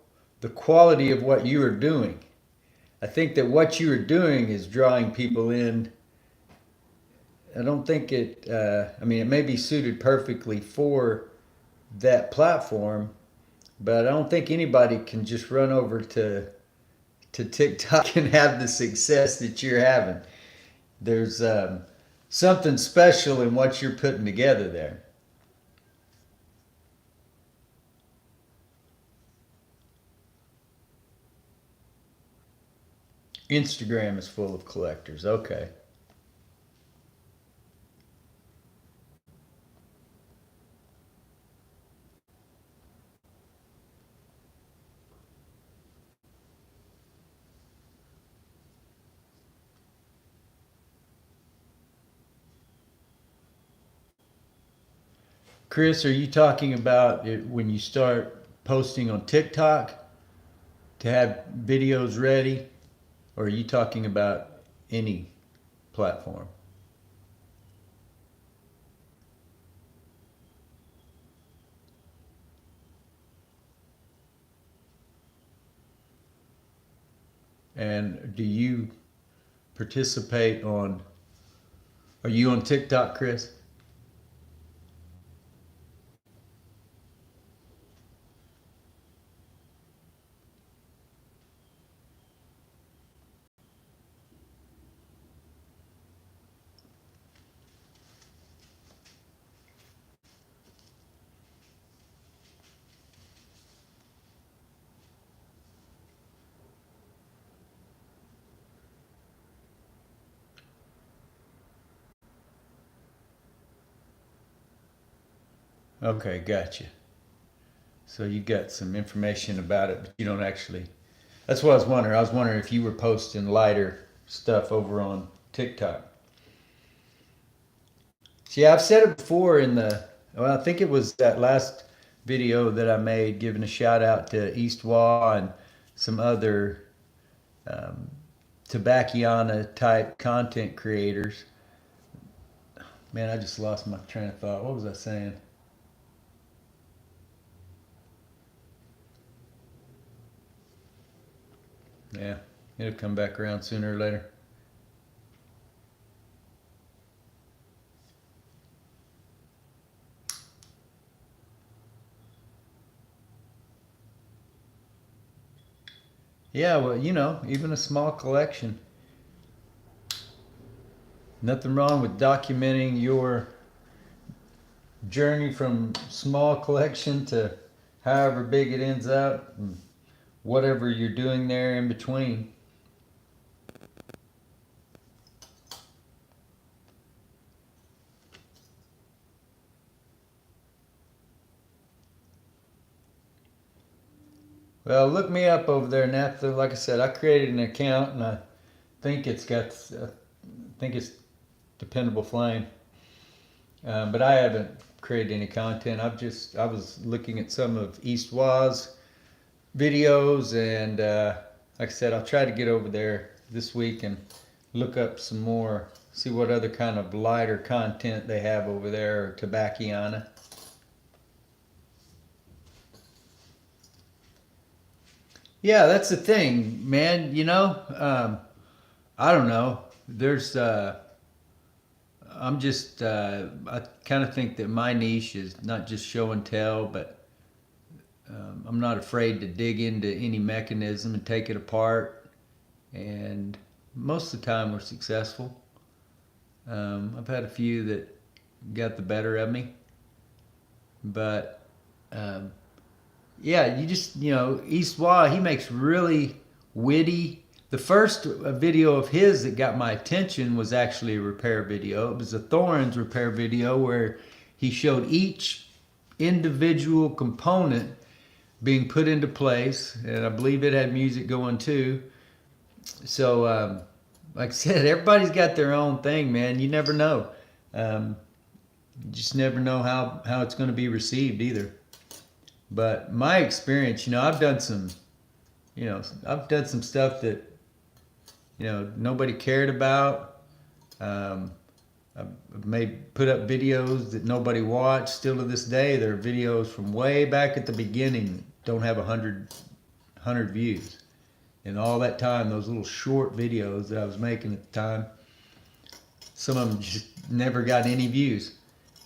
the quality of what you are doing. I think that what you are doing is drawing people in. I don't think it may be suited perfectly for that platform, but I don't think anybody can just run over to TikTok and have the success that you're having. There's something special in what you're putting together there. Instagram is full of collectors. Okay. Chris, are you talking about it when you start posting on TikTok to have videos ready? Or are you talking about any platform? And do you participate are you on TikTok, Chris? Okay, gotcha. So you got some information about it, but you don't actually. That's what I was wondering. I was wondering if you were posting lighter stuff over on TikTok. So yeah, I've said it before I think it was that last video that I made giving a shout out to Histoire and some other um, Tabakiana type content creators. Man, I just lost my train of thought. What was I saying? Yeah, it'll come back around sooner or later. Yeah, well, you know, even a small collection. Nothing wrong with documenting your journey from small collection to however big it ends up, and whatever you're doing there in between. Well, look me up over there, Naphtha. Like I said, I created an account, and I think it's got, I think it's Dependable Flame. But I haven't created any content. I was looking at some of East Waz videos, and like I said, I'll try to get over there this week and look up some more, see what other kind of lighter content they have over there, or Tobacciana. Yeah, that's the thing, man. You know, I don't know. There's, I'm just, I kind of think that my niche is not just show and tell, but I'm not afraid to dig into any mechanism and take it apart. And most of the time we're successful. I've had a few that got the better of me, but um, yeah, you just, you know, East Wah, he makes really witty. The first video of his that got my attention was actually a repair video. It was a Thorns repair video where he showed each individual component being put into place, and I believe it had music going too. So, like I said, everybody's got their own thing, man. You never know. You just never know how it's going to be received either. But my experience, you know, I've done some, you know, I've done some stuff that, you know, nobody cared about. I've made put up videos that nobody watched. Still to this day, there are videos from way back at the beginning that don't have 100 views. And all that time, those little short videos that I was making at the time, some of them just never got any views.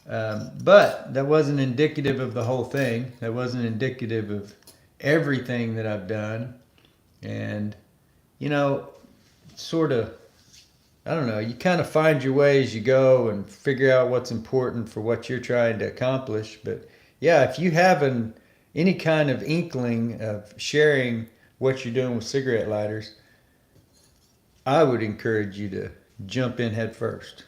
But that wasn't indicative of the whole thing. That wasn't indicative of everything that I've done. And, you know, sort of, I don't know, you kind of find your way as you go and figure out what's important for what you're trying to accomplish. But yeah, if you have any kind of inkling of sharing what you're doing with cigarette lighters, I would encourage you to jump in head first.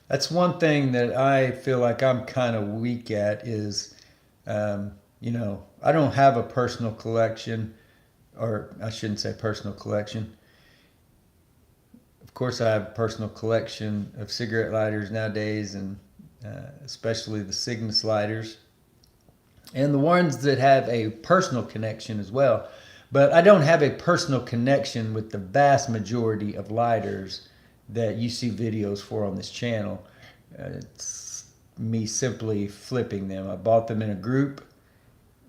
That's one thing that I feel like I'm kind of weak at is, you know, I don't have a personal collection, or I shouldn't say personal collection. Of course, I have a personal collection of cigarette lighters nowadays, and especially the Cygnus lighters, and the ones that have a personal connection as well. But I don't have a personal connection with the vast majority of lighters that you see videos for on this channel. It's me simply flipping them. I bought them in a group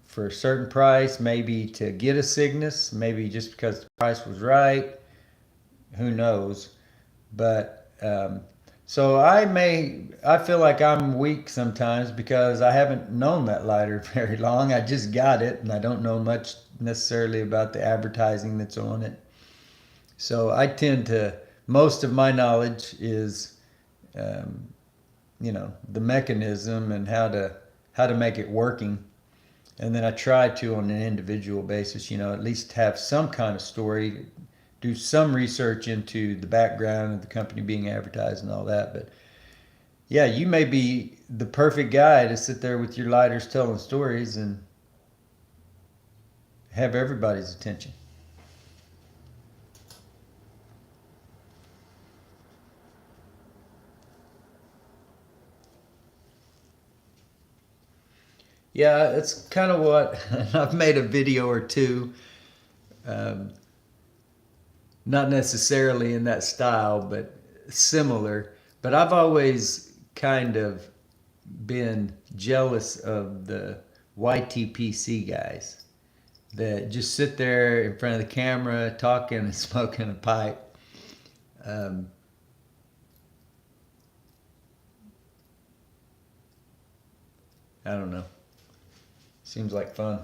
for a certain price, maybe to get a Cygnus, maybe just because the price was right. Who knows? But so I feel like I'm weak sometimes because I haven't known that lighter very long. I just got it, and I don't know much necessarily about the advertising that's on it. So I tend to, most of my knowledge is, you know, the mechanism and how to make it working. And then I try to, on an individual basis, you know, at least have some kind of story, do some research into the background of the company being advertised and all that. But yeah, you may be the perfect guy to sit there with your lighters telling stories and have everybody's attention. Yeah, it's kind of what I've made a video or two, um, not necessarily in that style, but similar. But I've always kind of been jealous of the YTPC guys that just sit there in front of the camera talking and smoking a pipe. Um, I don't know. Seems like fun.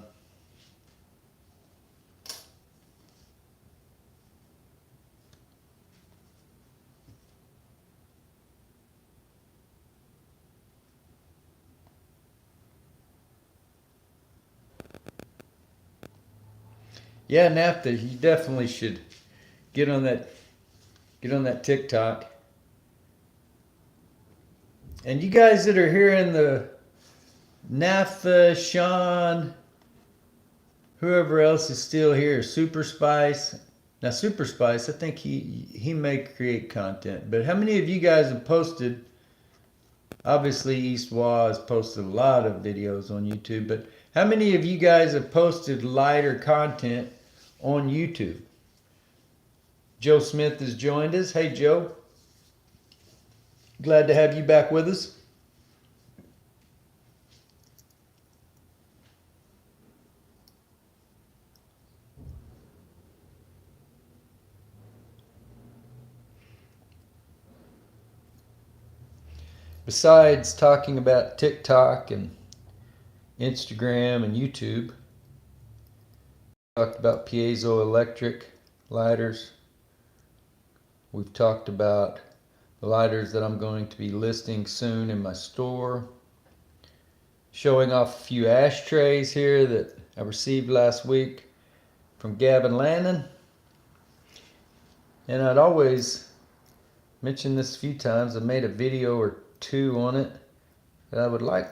Yeah, naphtha, you definitely should get on that TikTok. And you guys that are here in the naphtha, Sean, whoever else is still here, Super Spice. Now Super Spice, I think he may create content, but how many of you guys have posted? Obviously, East Wa has posted a lot of videos on YouTube, but how many of you guys have posted lighter content on YouTube? Joe Smith has joined us. Hey, Joe. Glad to have you back with us. Besides talking about TikTok and Instagram and YouTube, talked about piezoelectric lighters. We've talked about the lighters that I'm going to be listing soon in my store. Showing off a few ashtrays here that I received last week from Gavin Lannon. And I'd always mentioned this a few times. I made a video or two on it. And I would like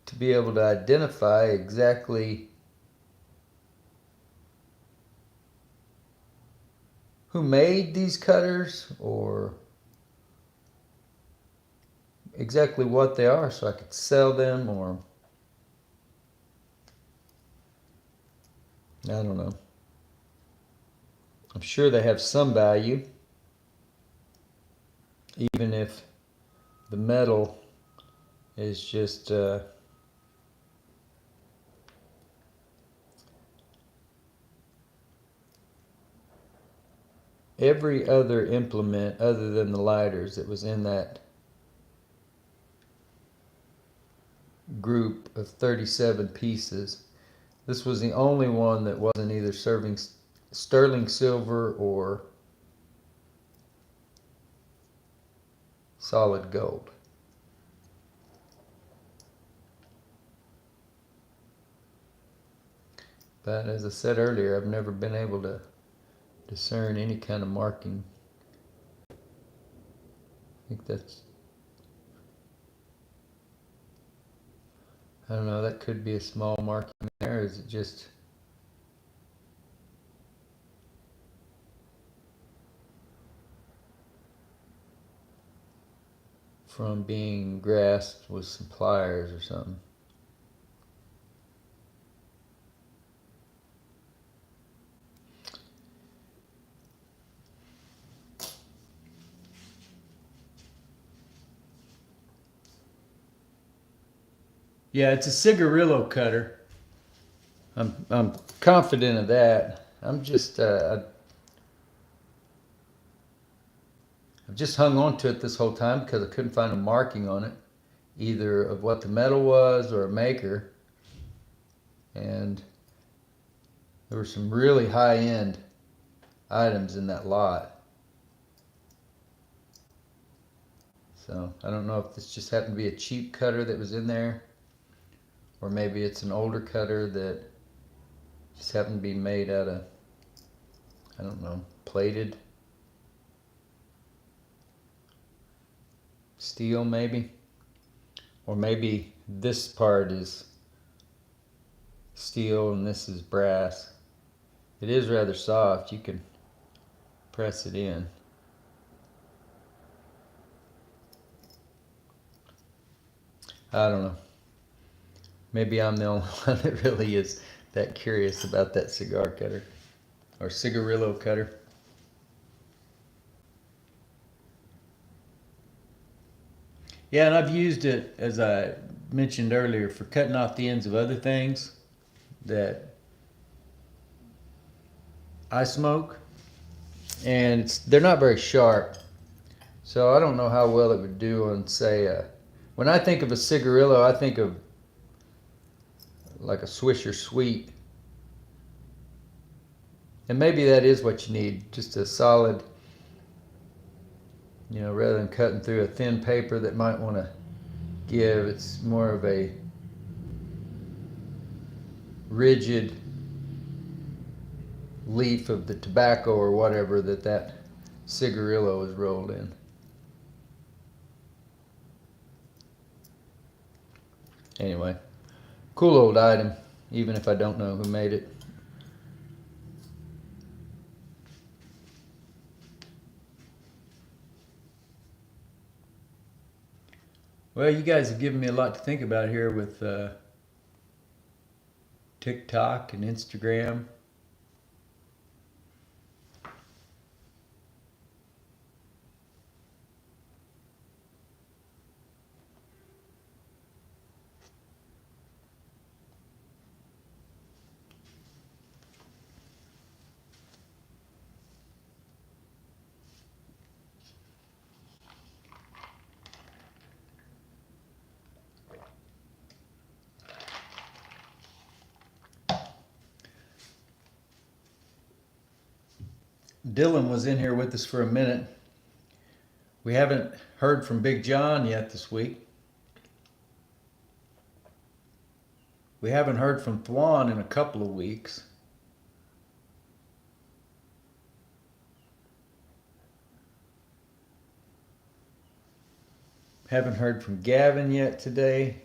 to be able to identify exactly who made these cutters or exactly what they are so I could sell them, or I don't know. I'm sure they have some value, even if the metal is just every other implement other than the lighters that was in that group of 37 pieces. This was the only one that wasn't either serving sterling silver or solid gold. But as I said earlier, I've never been able to discern any kind of marking. I think that's, I don't know, that could be a small marking there. Is it just from being grasped with some pliers or something? Yeah, it's a cigarillo cutter. I'm confident of that. I'm just I've just hung on to it this whole time because I couldn't find a marking on it, either of what the metal was or a maker. And there were some really high-end items in that lot. So I don't know if this just happened to be a cheap cutter that was in there, or maybe it's an older cutter that just happened to be made out of, I don't know, plated steel maybe. Or maybe this part is steel and this is brass. It is rather soft. You can press it in. I don't know. Maybe I'm the only one that really is that curious about that cigar cutter or cigarillo cutter. Yeah, and I've used it, as I mentioned earlier, for cutting off the ends of other things that I smoke, and they're not very sharp, so I don't know how well it would do on, say, when I think of a cigarillo, I think of like a Swisher Sweet. And maybe that is what you need, just a solid, rather than cutting through a thin paper that might want to give, it's more of a rigid leaf of the tobacco or whatever that cigarillo is rolled in. Anyway, cool old item, even if I don't know who made it. Well, you guys have given me a lot to think about here with TikTok and Instagram. Dylan was in here with us for a minute. We haven't heard from Big John yet this week. We haven't heard from Thwan in a couple of weeks. Haven't heard from Gavin yet today.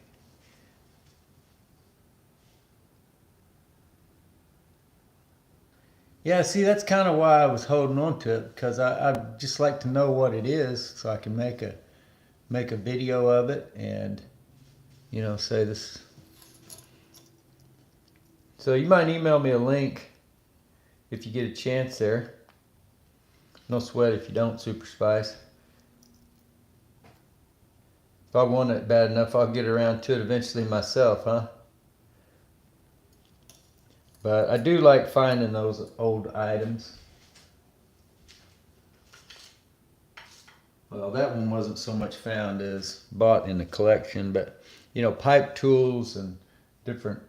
Yeah, see, that's kind of why I was holding on to it, because I'd just like to know what it is so I can make a video of it and, say this. So you might email me a link if you get a chance there. No sweat if you don't, Super Spice. If I want it bad enough, I'll get around to it eventually myself, huh? But I do like finding those old items. Well, that one wasn't so much found as bought in the collection, but pipe tools and different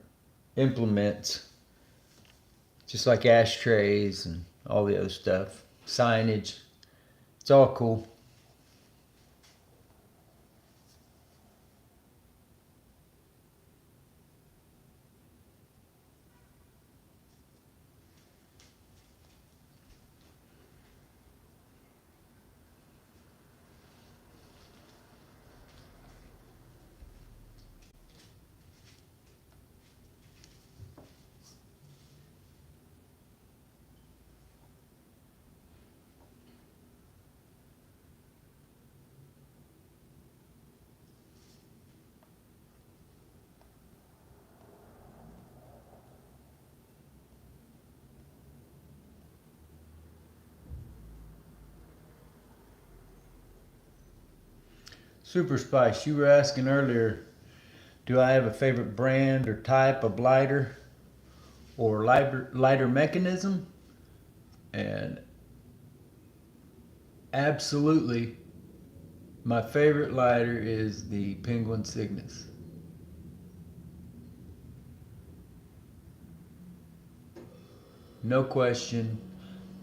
implements, just like ashtrays and all the other stuff, signage. It's all cool. Super Spice, you were asking earlier, do I have a favorite brand or type of lighter or lighter mechanism? And absolutely, my favorite lighter is the Penguin Cygnus. No question.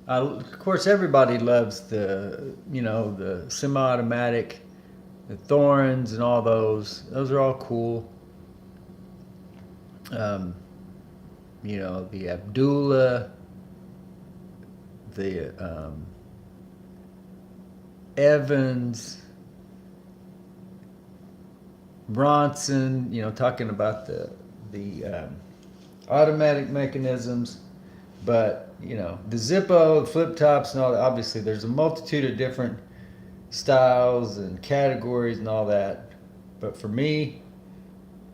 Of course, everybody loves the semi-automatic, the Thorns and all those. Those are all cool. The Abdullah, the Evans, Bronson, talking about the automatic mechanisms. But, the Zippo, the flip tops and all that, obviously there's a multitude of different styles and categories and all that. But for me,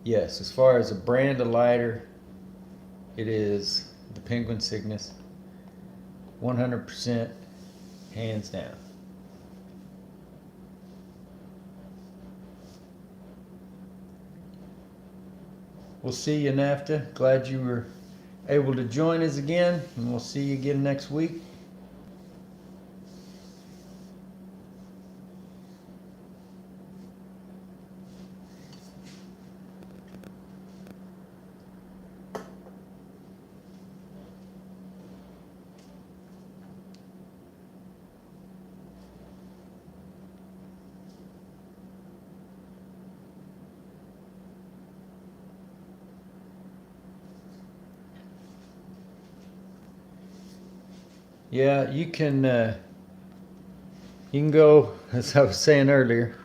yes, as far as a brand of lighter, it is the Penguin Cygnus, 100%, hands down. We'll see you, NAFTA. Glad you were able to join us again, and we'll see you again next week. Yeah, you can go, as I was saying earlier,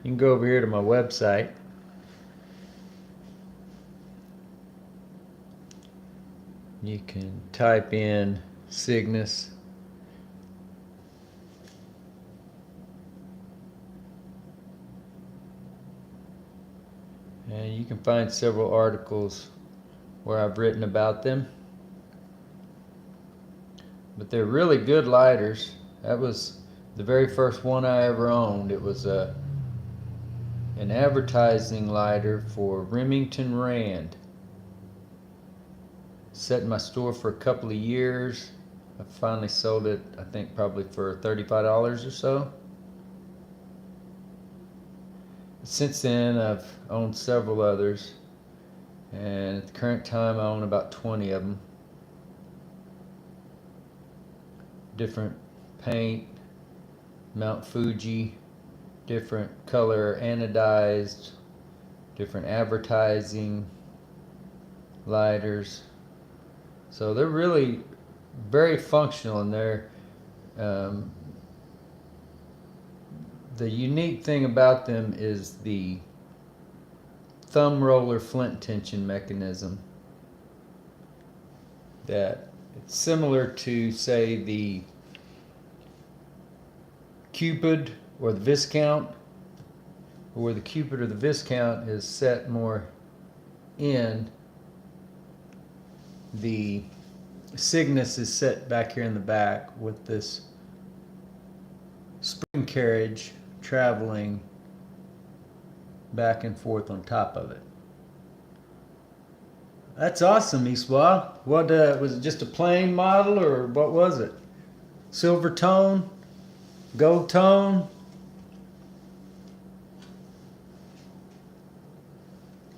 you can go over here to my website. You can type in Cygnus. And you can find several articles where I've written about them. But they're really good lighters. That was the very first one I ever owned. It was an advertising lighter for Remington Rand. Set in my store for a couple of years. I finally sold it, I think probably for $35 or so. Since then, I've owned several others, and at the current time, I own about 20 of them. Different paint, Mount Fuji, different color anodized, different advertising lighters. So they're really very functional, and they're the unique thing about them is the thumb roller flint tension mechanism. That it's similar to, say, the Cupid or the Viscount, where the Cupid or the Viscount is set more in. The Cygnus is set back here in the back with this spring carriage traveling back and forth on top of it. That's awesome, Iswa. What was it? Just a plain model, or what was it? Silver tone, gold tone.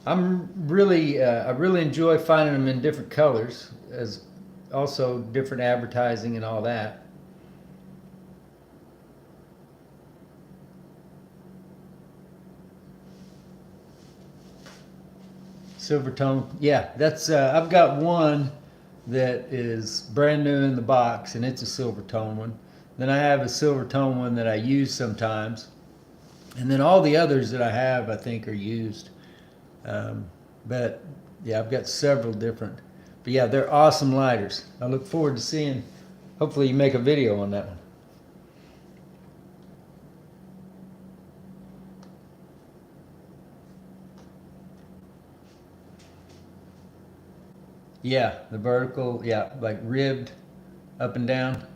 I really enjoy finding them in different colors, as also different advertising and all that. Silver tone, yeah, that's I've got one that is brand new in the box, and it's a silver tone one. Then I have a silver tone one that I use sometimes, and then all the others that I have, I think, are used. But yeah, I've got several different. But yeah, they're awesome lighters. I look forward to seeing. Hopefully, you make a video on that one. Yeah, the vertical, yeah, like ribbed up and down.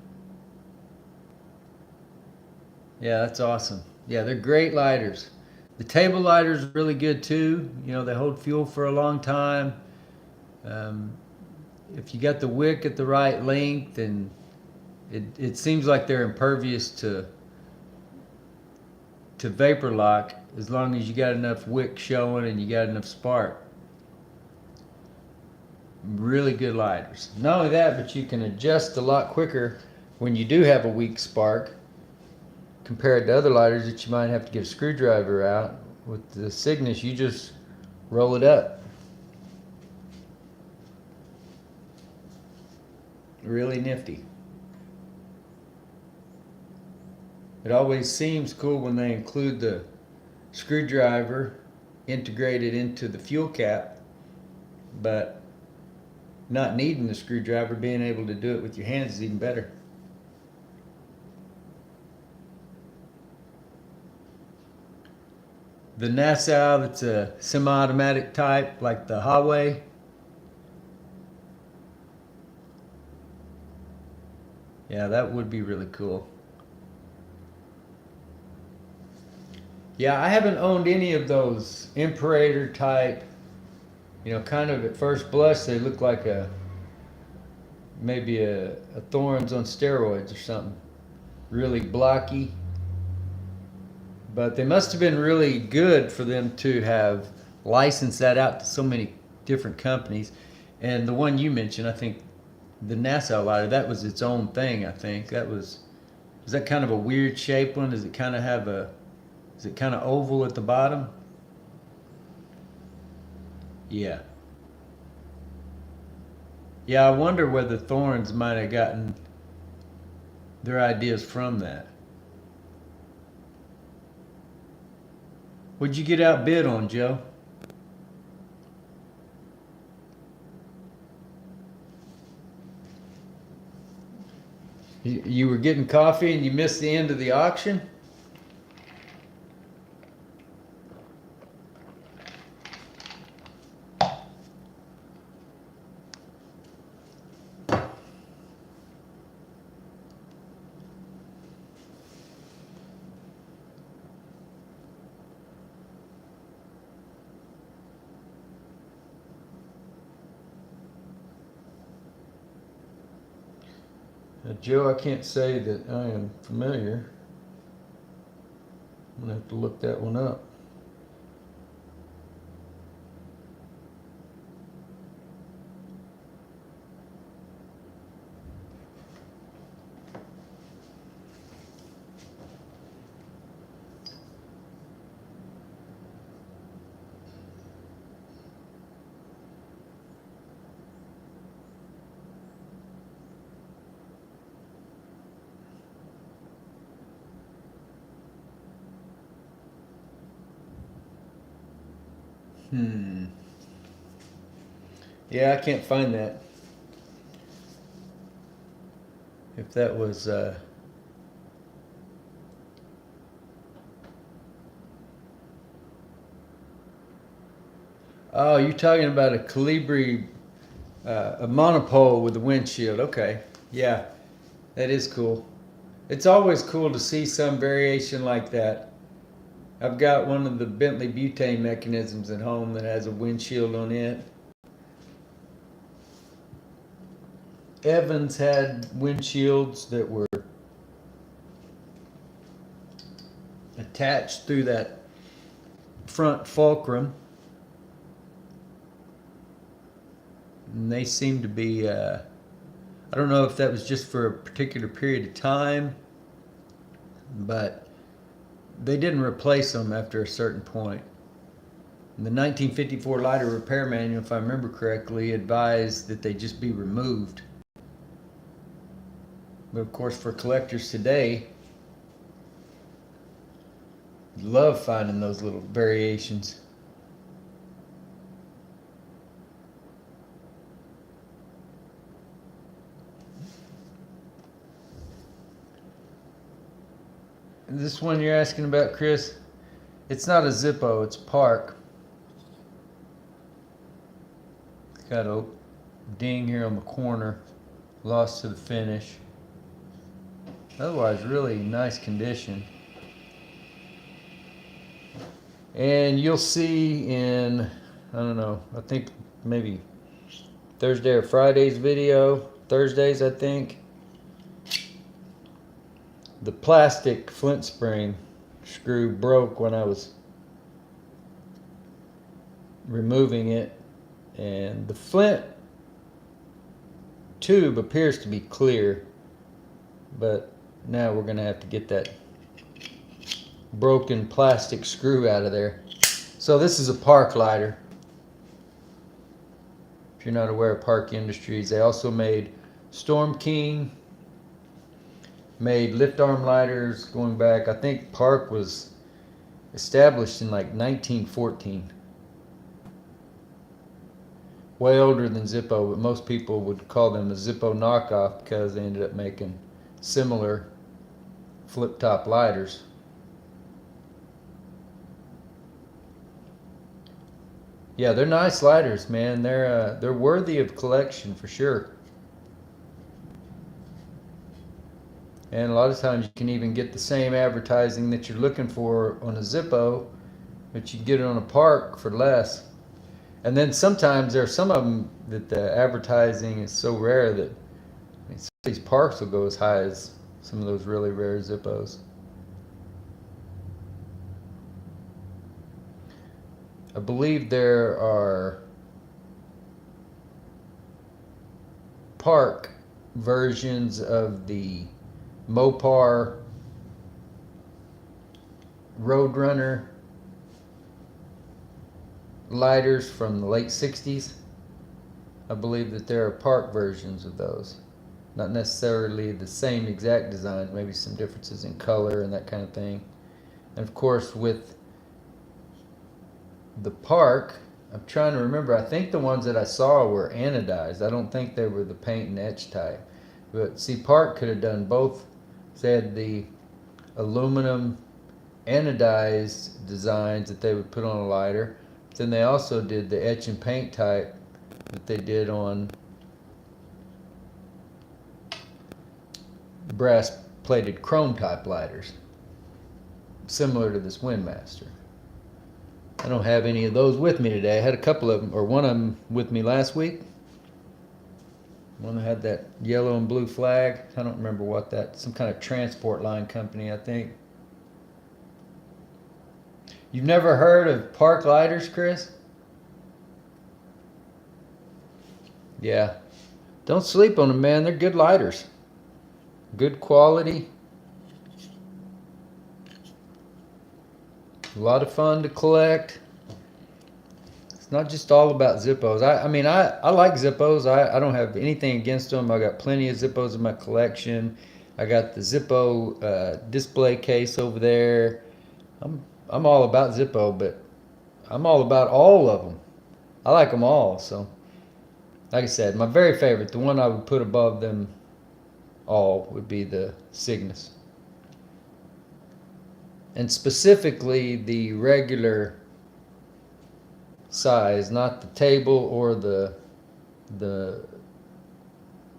Yeah, that's awesome. Yeah, they're great lighters. The table lighters are really good too. You know, they hold fuel for a long time. Um, if you got the wick at the right length, and it seems like they're impervious to vapor lock, as long as you got enough wick showing and you got enough spark. Really good lighters. Not only that, but you can adjust a lot quicker when you do have a weak spark compared to other lighters that you might have to get a screwdriver out. With the Cygnus, you just roll it up. Really nifty. It always seems cool when they include the screwdriver integrated into the fuel cap, but not needing the screwdriver, being able to do it with your hands is even better. The Nassau, that's a semi-automatic type, like the Huawei. Yeah, that would be really cool. Yeah, I haven't owned any of those Imperator type. You know, kind of at first blush, they look like maybe a Thorns on steroids or something. Really blocky. But they must have been really good for them to have licensed that out to so many different companies. And the one you mentioned, I think, the Nassau lighter, that was its own thing, I think. Is that kind of a weird shaped one? Does it kind of have is it kind of oval at the bottom? Yeah. Yeah, I wonder whether Thorns might have gotten their ideas from that. What'd you get outbid on, Joe? You were getting coffee and you missed the end of the auction? Joe, I can't say that I am familiar. I'm gonna have to look that one up. Yeah, I can't find that. If that was oh, you're talking about a Calibri, a monopole with a windshield. Okay, yeah, that is cool. It's always cool to see some variation like that. I've got one of the Bentley butane mechanisms at home that has a windshield on it. Evans had windshields that were attached through that front fulcrum. And they seem to be, I don't know if that was just for a particular period of time, but they didn't replace them after a certain point. And the 1954 lighter repair manual, if I remember correctly, advised that they just be removed. But of course, for collectors today, love finding those little variations. This one you're asking about, Chris, it's not a Zippo, it's a Park. It's got a ding here on the corner, lost to the finish. Otherwise, really nice condition. And you'll see in, I don't know, I think maybe Thursday or Friday's video, Thursdays I think, the plastic flint spring screw broke when I was removing it, and the flint tube appears to be clear, but now we're gonna have to get that broken plastic screw out of there. So this is a Park lighter. If you're not aware of Park Industries, they also made Storm King, made lift arm lighters going back. I think Park was established in like 1914. Way older than Zippo, but most people would call them a Zippo knockoff because they ended up making similar flip top lighters. Yeah, they're nice lighters, man. They're worthy of collection for sure. And a lot of times you can even get the same advertising that you're looking for on a Zippo, but you can get it on a Park for less. And then sometimes there are some of them that the advertising is so rare that some of these Parks will go as high as some of those really rare Zippos. I believe there are Park versions of the Mopar Roadrunner lighters from the late 60s. I believe that there are Park versions of those. Not necessarily the same exact design, maybe some differences in color and that kind of thing. And of course with the Park, I'm trying to remember, I think the ones that I saw were anodized. I don't think they were the paint and etch type. But see, Park could have done both. They had the aluminum anodized designs that they would put on a lighter. Then they also did the etch and paint type that they did on brass plated chrome type lighters, similar to this Windmaster. I don't have any of those with me today. I had a couple of them, or one of them with me last week. One that had that yellow and blue flag. I don't remember what that, some kind of transport line company, I think. You've never heard of Park lighters, Chris? Yeah. Don't sleep on them, man. They're good lighters. Good quality. A lot of fun to collect. It's not just all about Zippos. I mean, I like Zippos. I don't have anything against them. I got plenty of Zippos in my collection. I got the Zippo display case over there. I'm all about Zippo, but I'm all about all of them. I like them all. So, like I said, my very favorite, the one I would put above them all, would be the Cygnus. And specifically the regular size, not the table or the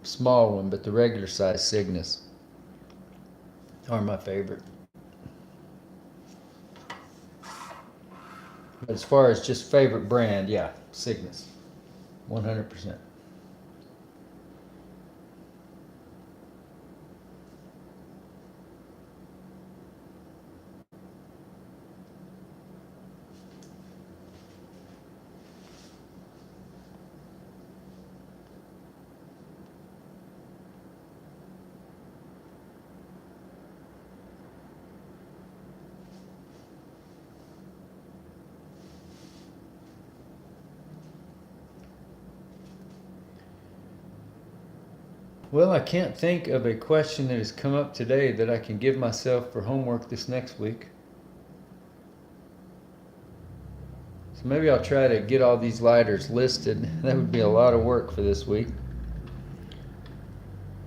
small one, but the regular size Cygnus are my favorite. But as far as just favorite brand, yeah, Cygnus, 100%. Well, I can't think of a question that has come up today that I can give myself for homework this next week. So maybe I'll try to get all these lighters listed. That would be a lot of work for this week.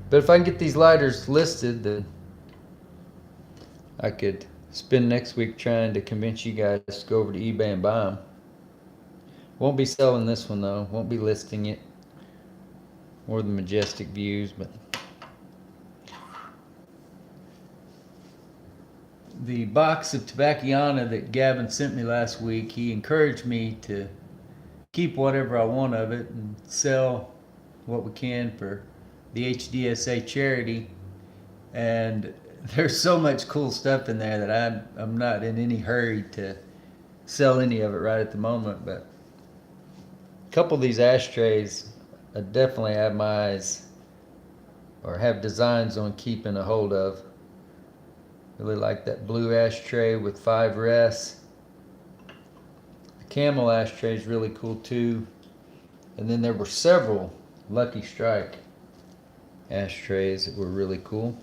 But if I can get these lighters listed, then I could spend next week trying to convince you guys to go over to eBay and buy them. Won't be selling this one though. Won't be listing it. Or the Majestic Views, but the box of Tobacciana that Gavin sent me last week, he encouraged me to keep whatever I want of it and sell what we can for the HDSA charity. And there's so much cool stuff in there that I'm not in any hurry to sell any of it right at the moment. But a couple of these ashtrays, I definitely have my eyes, or have designs on keeping a hold of. Really like that blue ashtray with 5 rests. The camel ashtray is really cool too. And then there were several Lucky Strike ashtrays that were really cool.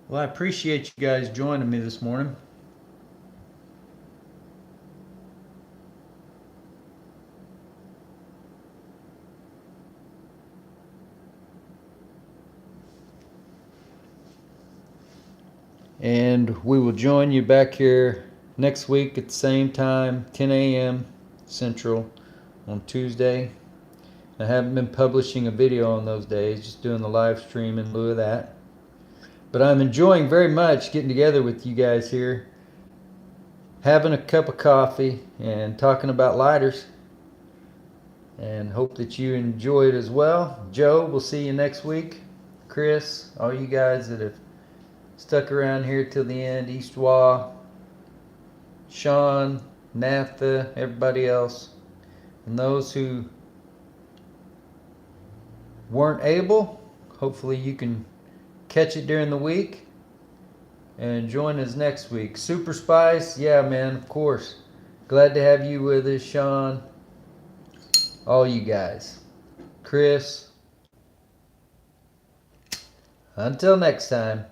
Well, I appreciate you guys joining me this morning. And we will join you back here next week at the same time, 10 a.m. Central on Tuesday. I haven't been publishing a video on those days, just doing the live stream in lieu of that. But I'm enjoying very much getting together with you guys here, having a cup of coffee and talking about lighters. And hope that you enjoy it as well. Joe, we'll see you next week. Chris, all you guys that have stuck around here till the end, Eastwa, Sean, Natha, everybody else, and those who weren't able, hopefully you can catch it during the week. And join us next week. Super Spice, yeah, man, of course. Glad to have you with us, Sean. All you guys. Chris. Until next time.